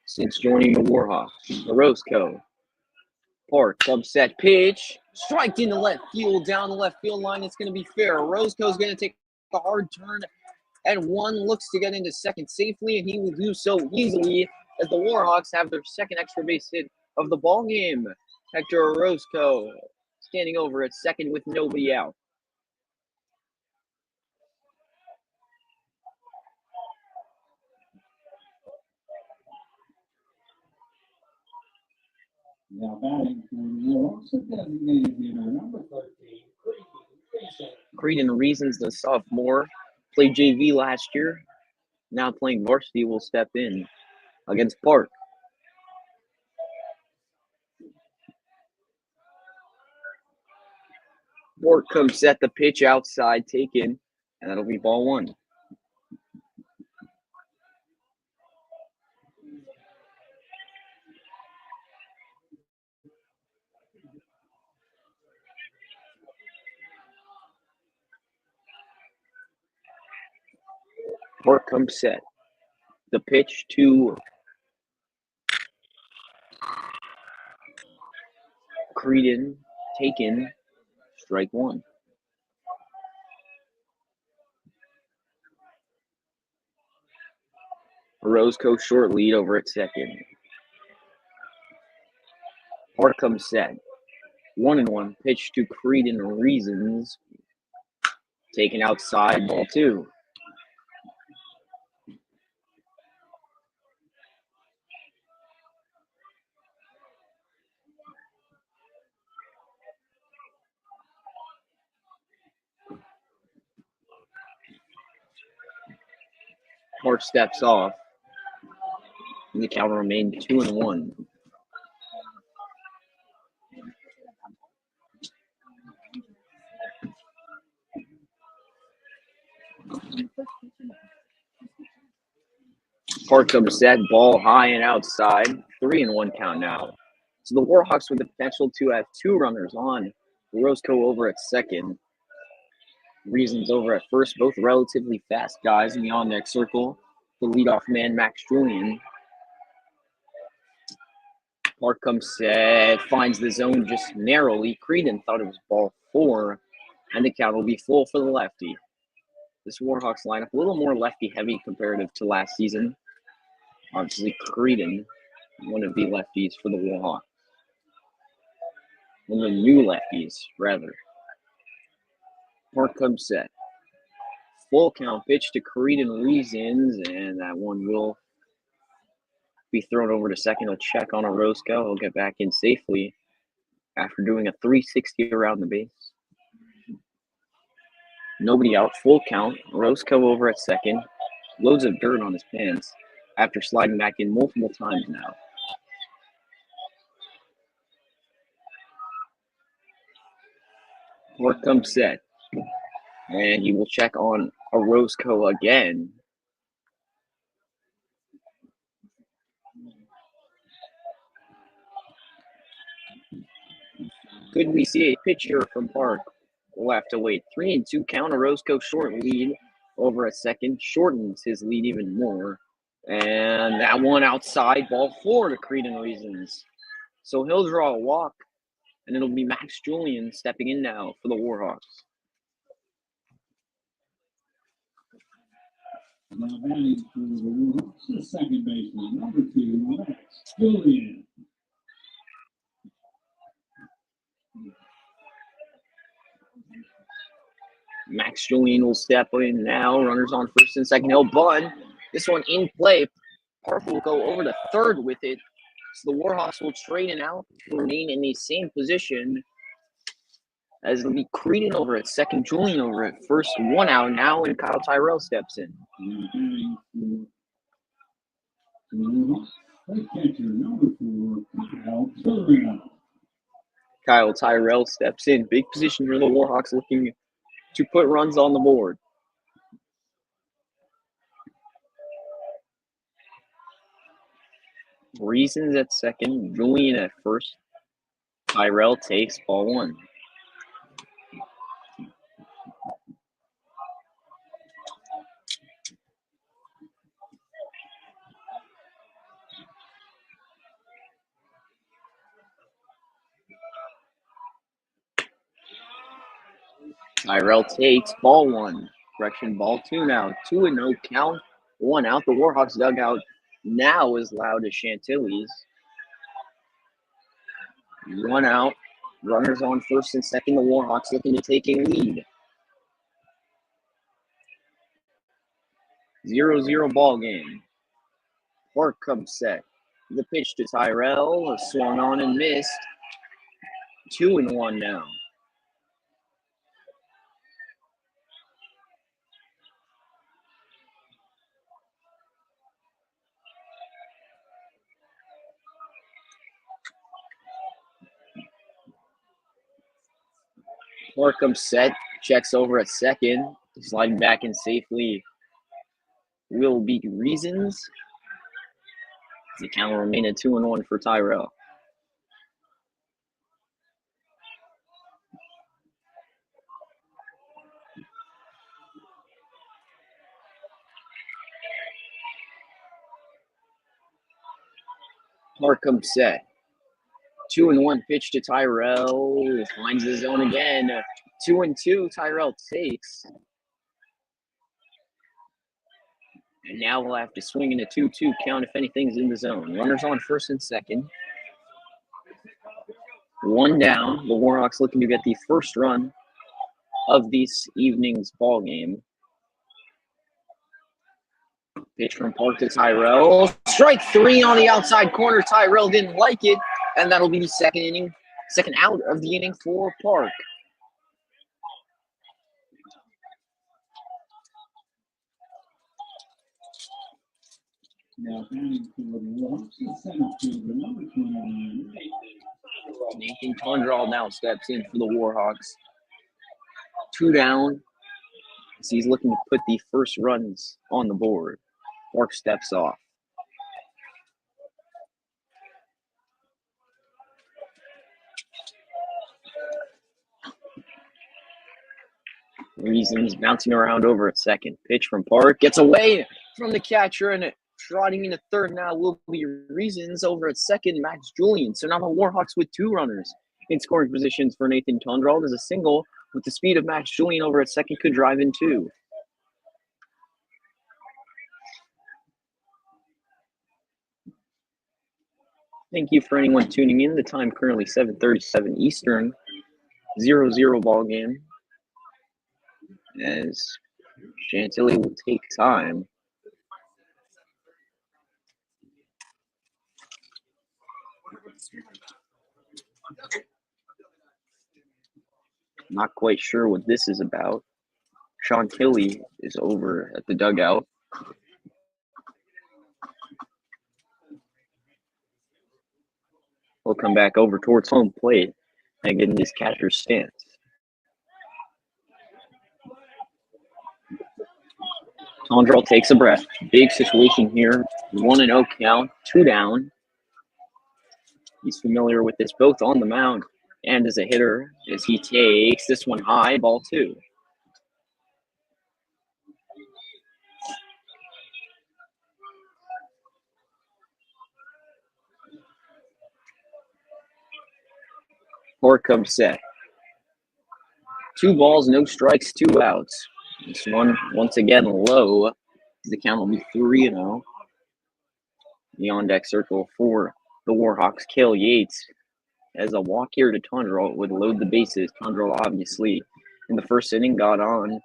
Since joining the Warhawks, Orozco. Park, upset pitch, striked into left field, down the left field line. It's going to be fair. Orozco's going to take a hard turn, and one looks to get into second safely, and he will do so easily as the Warhawks have their second extra base hit of the ball game. Hector Orozco standing over at second with nobody out. Now batting for the Warhawks, a designated hitter, number 13, Creedon Reasons, the sophomore, played JV last year. Now playing varsity, will step in against Park. Park comes set, the pitch outside, taken, and that'll be ball one. Park comes set. The pitch to Creedon, taken, strike one. Roscoe short lead over at second. Park comes set. 1-1. Pitch to Creedon Reasons. Taken outside, ball two. Park steps off. And the count remained 2-1. Park comes set, ball high and outside. 3-1 count now. So the Warhawks with the potential to have two runners on. Roscoe over at second. Reasons over at first, both relatively fast guys in the on-deck circle. The leadoff man, Max Julian. Park comes set, finds the zone just narrowly. Creedon thought it was ball four, and the count will be full for the lefty. This Warhawks lineup a little more lefty-heavy comparative to last season. Obviously, Creedon, one of the lefties for the Warhawks. One of the new lefties, rather. Park comes set. Full count pitch to Creedon Reasons, and that one will be thrown over to second. He'll check on a Roscoe. He'll get back in safely after doing a 360 around the base. Nobody out, full count. Roscoe over at second. Loads of dirt on his pants after sliding back in multiple times now. Park comes set. And he will check on a Roscoe again. Could we see a pitch here from Park? We'll have to wait. 3-2 count. A Roscoe short lead over at second. Shortens his lead even more. And that one outside, ball four to Creedon Reasons. So he'll draw a walk, and it'll be Max Julian stepping in now for the Warhawks. Now batting for the Warhawks, the second baseman, number 2, Max Julian. Max Julian will step in now. Runners on first and second. He'll bunt. This one in play. Park will go over to third with it. So the Warhawks will trade and out, remain in the same position as it'll be Creedon over at second, Julian over at first. One out now, and Kyle Tyrell steps in. Catcher number 4, Kyle Tyrell. Kyle Tyrell steps in. Big position for the Warhawks, looking to put runs on the board. Reasons at second, Julian at first. Tyrell takes ball one. Tyrell takes ball one. Correction, ball two now. 2-0 count. One out. The Warhawks dugout now is loud as Chantilly's. One out. Runners on first and second. The Warhawks looking to take a lead. 0-0 ball game. Park comes set. The pitch to Tyrell, swung on and missed. 2-1 now. Markham set, checks over at second, sliding back in safely. Will be reasons. The count will remain at 2-1 for Tyrell. Markham set. 2-1 pitch to Tyrell. Finds his zone again. 2-2. Tyrell takes. And now we'll have to swing in a 2-2 count if anything's in the zone. Runners on first and second. One down. The Warhawks looking to get the first run of this evening's ball game. Pitch from Park to Tyrell. Strike three on the outside corner. Tyrell didn't like it, and that'll be the second out of the inning for Park. Now batting for the Warhawks, the center fielder, number 29, Nathan Tundrall now steps in for the Warhawks. Two down. So he's looking to put the first runs on the board. Park steps off. Reasons bouncing around over at second. Pitch from Park. Gets away from the catcher, and trotting into third now will be Reasons. Over at second, Max Julian. So now the Warhawks with two runners in scoring positions for Nathan Tundrall. There's a single with the speed of Max Julian over at second, could drive in two. Thank you for anyone tuning in. The time currently 7:37 Eastern. 0-0 ball game. As Chantilly will take time. Not quite sure what this is about. Chantilly is over at the dugout. He'll come back over towards home plate and get in his catcher's stance. Tundrall takes a breath. Big situation here. 1-0 count, two down. He's familiar with this both on the mound and as a hitter, as he takes this one high, ball two. Park comes set. 2 balls, no strikes, 2 outs. This one, once again, low. The count will be 3-0. The on-deck circle for the Warhawks, Cale Yates, as a walk here to Tundrall would load the bases. Tundrall, obviously, in the first inning, got on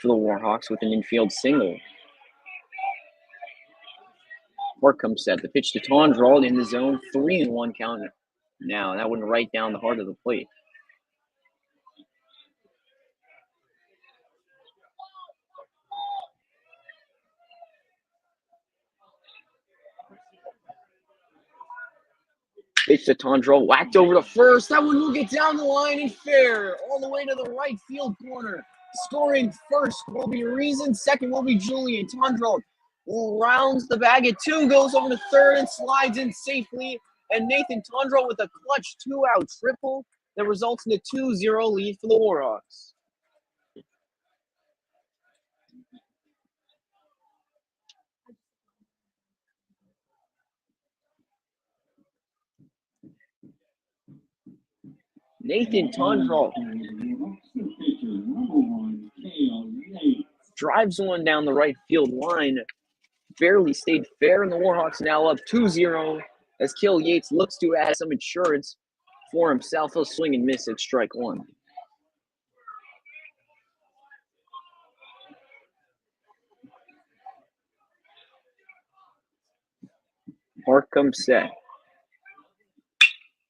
for the Warhawks with an infield single. Park comes set. The pitch to Tundrall in the zone, 3-1 count. Now, that went right down the heart of the plate. Pitch to Tundrall, whacked over to first. That one will get down the line and fair, all the way to the right field corner. Scoring first will be Reason, second will be Julian. Tundrall rounds the bag at 2, goes over to third and slides in safely. And Nathan Tundrall with a clutch 2-out triple that results in a 2-0 lead for the Warhawks. Nathan Tundrall drives one down the right field line. Barely stayed fair, and the Warhawks now up 2-0 as Cale Yates looks to add some insurance for himself. He'll swing and miss at strike 1. Park comes set.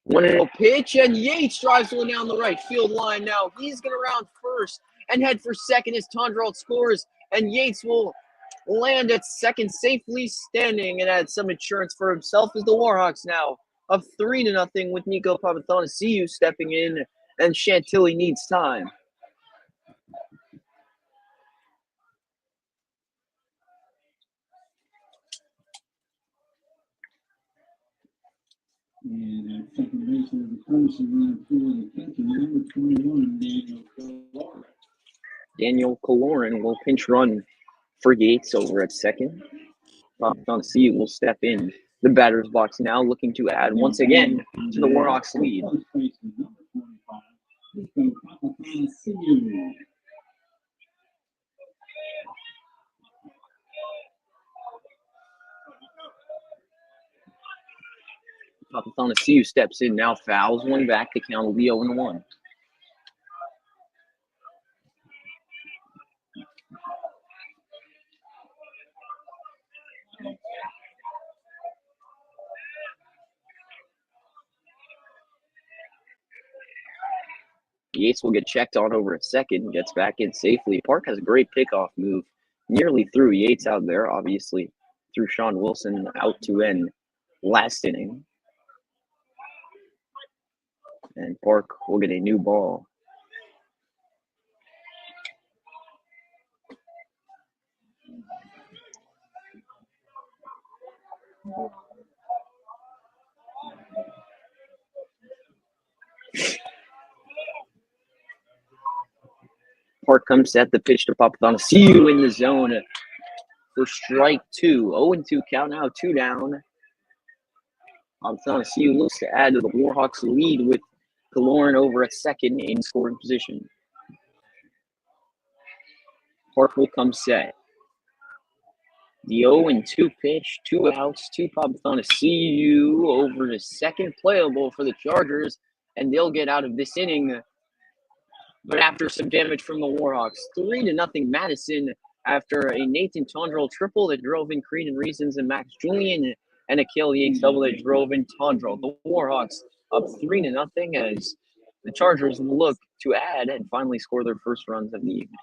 1-0 pitch, and Yates drives one down the right field line now. He's going to round first and head for second as Tondral scores, and Yates will land at second, safely standing and add some insurance for himself as the Warhawks now up 3-0 with Nico Papathonasiou stepping in, and Chantilly needs time. And at second base of the first and running for the catcher, number 21, Daniel Caloran. Daniel Caloran will pinch run for Yates over at second. Papathonasiou will step in the batter's box now, looking to add once again to the Warhawks lead. First baseman, number 25, Nico Papathonasiou. Papathonasiou steps in now, fouls one back. The count will be 0-1. Yates will get checked on over at second, gets back in safely. Park has a great pickoff move. Nearly threw Yates out there, obviously. Threw Sean Wilson out to end last inning. And Park will get a new ball. Park comes at the pitch to Papathonasiou in the zone for strike two. 0-2 count now, 2 down. Papathonasiou looks to add to the Warhawks lead with Caloran over at second in scoring position. Park will come set. The 0-2 pitch, 2 outs to Papathonasiou over to second, playable for the Chargers, and they'll get out of this inning. But after some damage from the Warhawks, 3-0 Madison after a Nathan Tondral triple that drove in Creed and Reasons and Max Julian, and a Akil Yates double that drove in Tondral. The Warhawks up 3-0 as the Chargers look to add and finally score their first runs of the evening.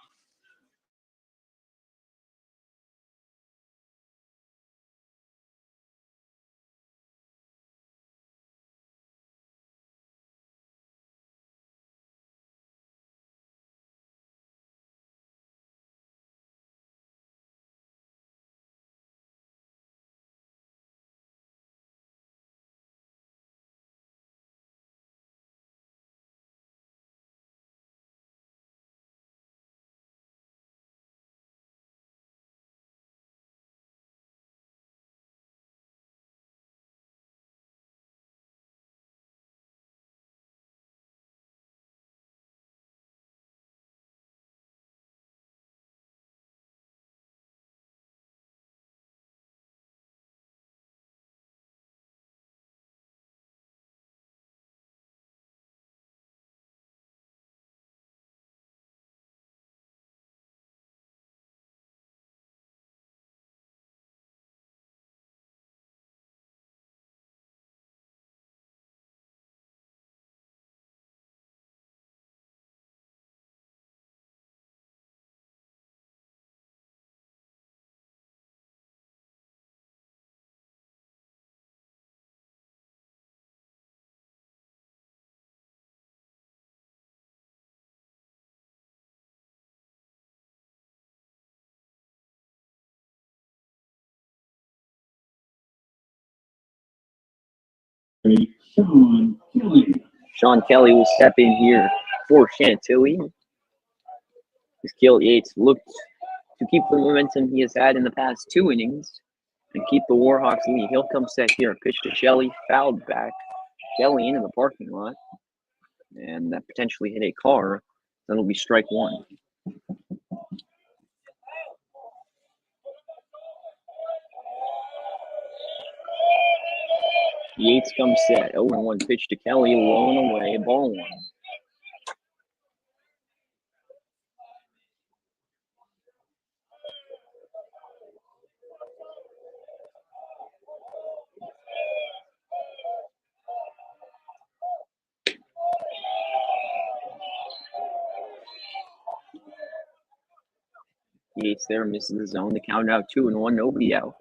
Sean Kelly. Sean Kelly will step in here for Chantilly. As Akil Yates looked to keep the momentum he has had in the past 2 innings and keep the Warhawks lead. He'll come set here. Pitch to Shelley, fouled back. Shelley into the parking lot, and that potentially hit a car. That'll be strike one. Yates comes set. 0-1 pitch to Kelly, low and away, ball one. Yates there misses the zone. The count out 2-1, nobody out.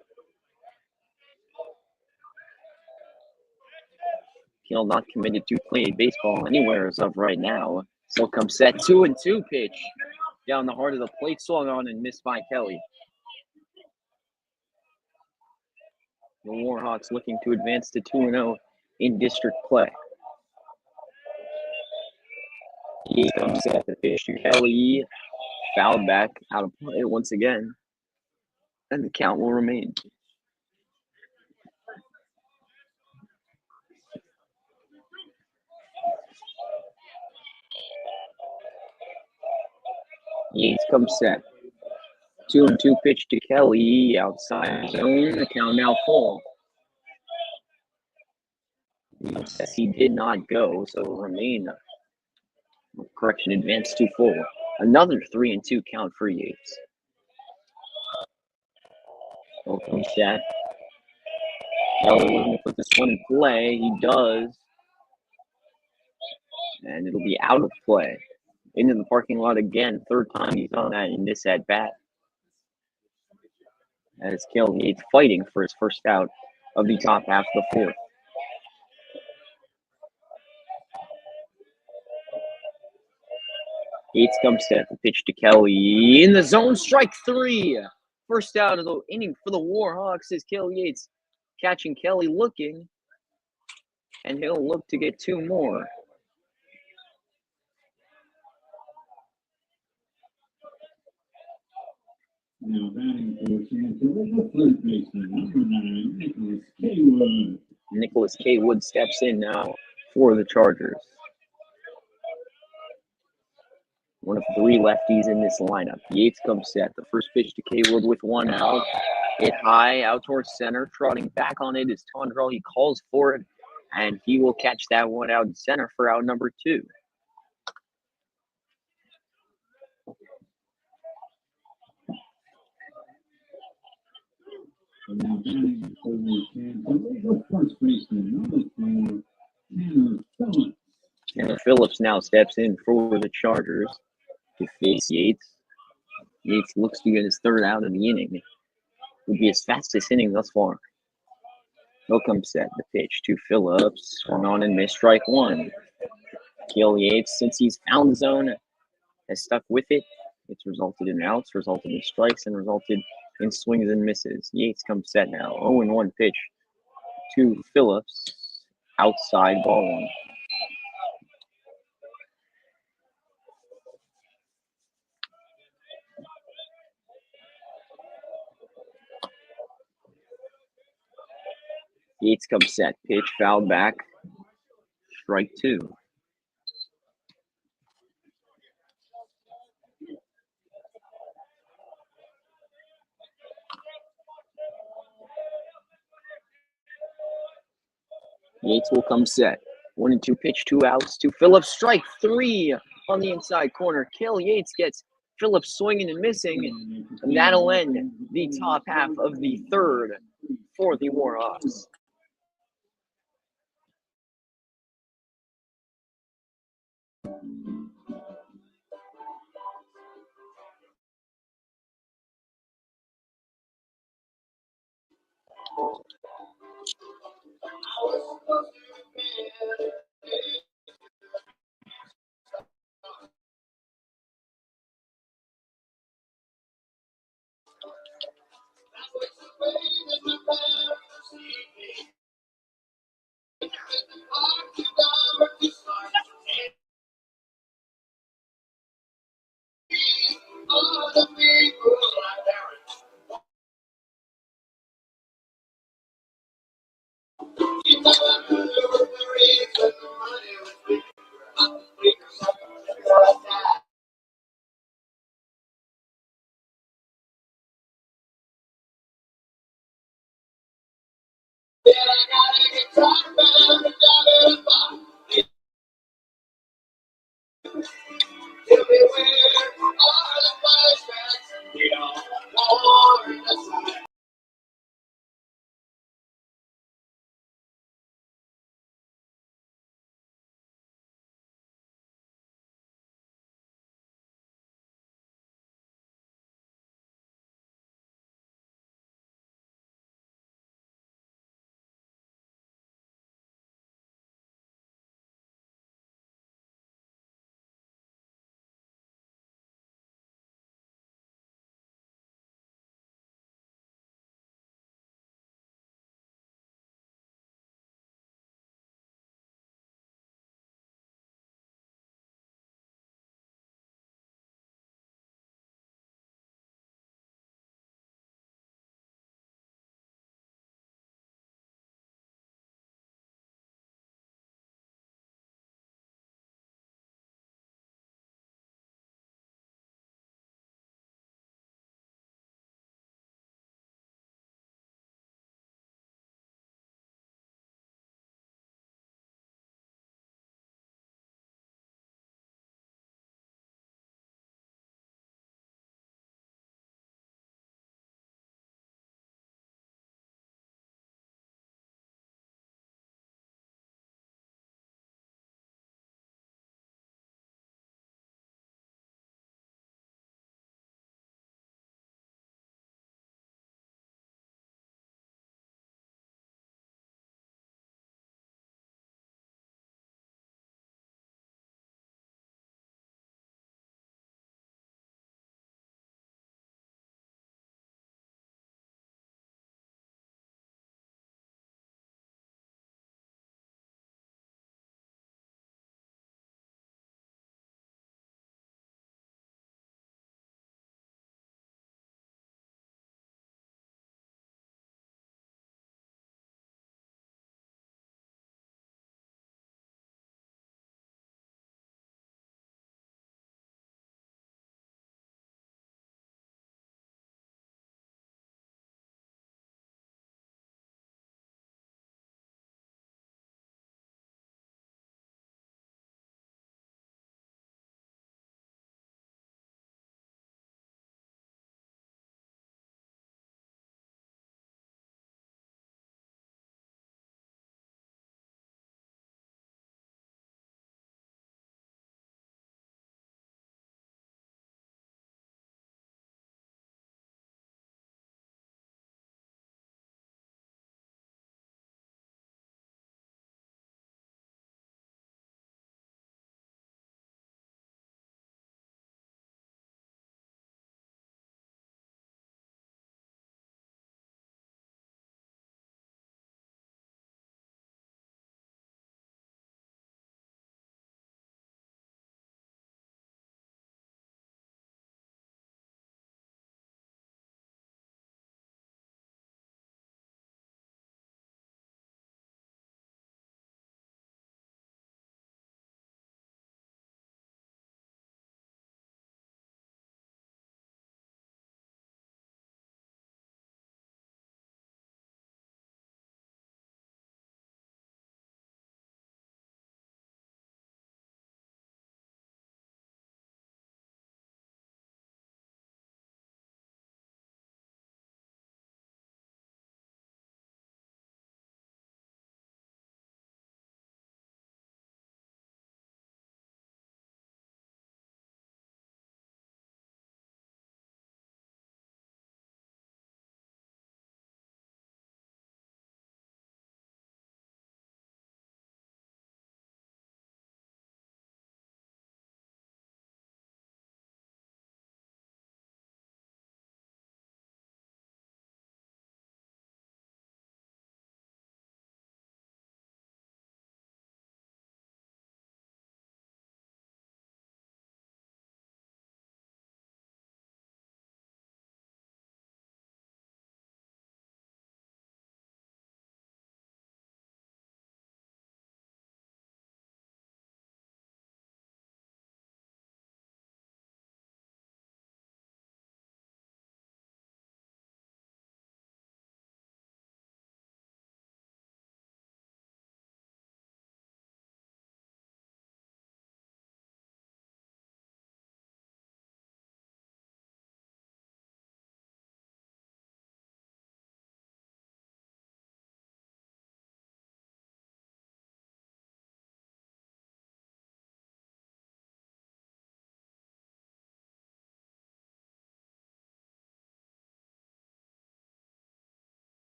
Keel not committed to playing baseball anywhere as of right now. Still comes set 2-2 pitch. Down the heart of the plate, swung on and missed by Kelly. The Warhawks looking to advance to 2-0 in district play. He comes set the pitch to Kelly. Fouled back out of play once again. And the count will remain. Yates comes set. 2-2 pitch to Kelly. Outside zone. The count now full. He did not go, so will remain. Correction, advance to full. Another 3-2 count for Yates. Okay, set. Kelly looking to put this one in play. He does. And it'll be out of play. Into the parking lot again. Third time he's done that in this at bat. As Kelly Yates fighting for his first out of the top half of the fourth. Yates comes set. The pitch to Kelly in the zone. Strike 3. First out of the inning for the Warhawks is Kelly Yates catching Kelly looking. And he'll look to get 2 more. Now batting for Chantilly, the third baseman, number 9, Nicholas Kaywood. Nicholas Kaywood steps in now for the Chargers. One of 3 lefties in this lineup. Yates comes set. The first pitch to Kaywood with 1 out. Hit high out towards center. Trotting back on it is Tondrell. He calls for it, and he will catch that one out in center for out number 2. And now batting for Chantilly, the first baseman, number 4, Tanner Phillips. Tanner Phillips now steps in for the Chargers to face Yates. Yates looks to get his 3rd out of the inning. Would be his fastest inning thus far. He'll come set. The pitch to Phillips. Swung on and missed. Strike 1. Keel Yates, since he's found the zone, has stuck with it. It's resulted in outs, resulted in strikes, and resulted in swings and misses. Yates comes set now. 0-1 pitch to Phillips. Outside ball 1. Yates comes set. Pitch fouled back. Strike 2. Yates will come set. 1-2 pitch, 2 outs to Phillips. Strike 3 on the inside corner. Kale Yates gets Phillips swinging and missing, and that'll end the top half of the 3rd for the Warhawks.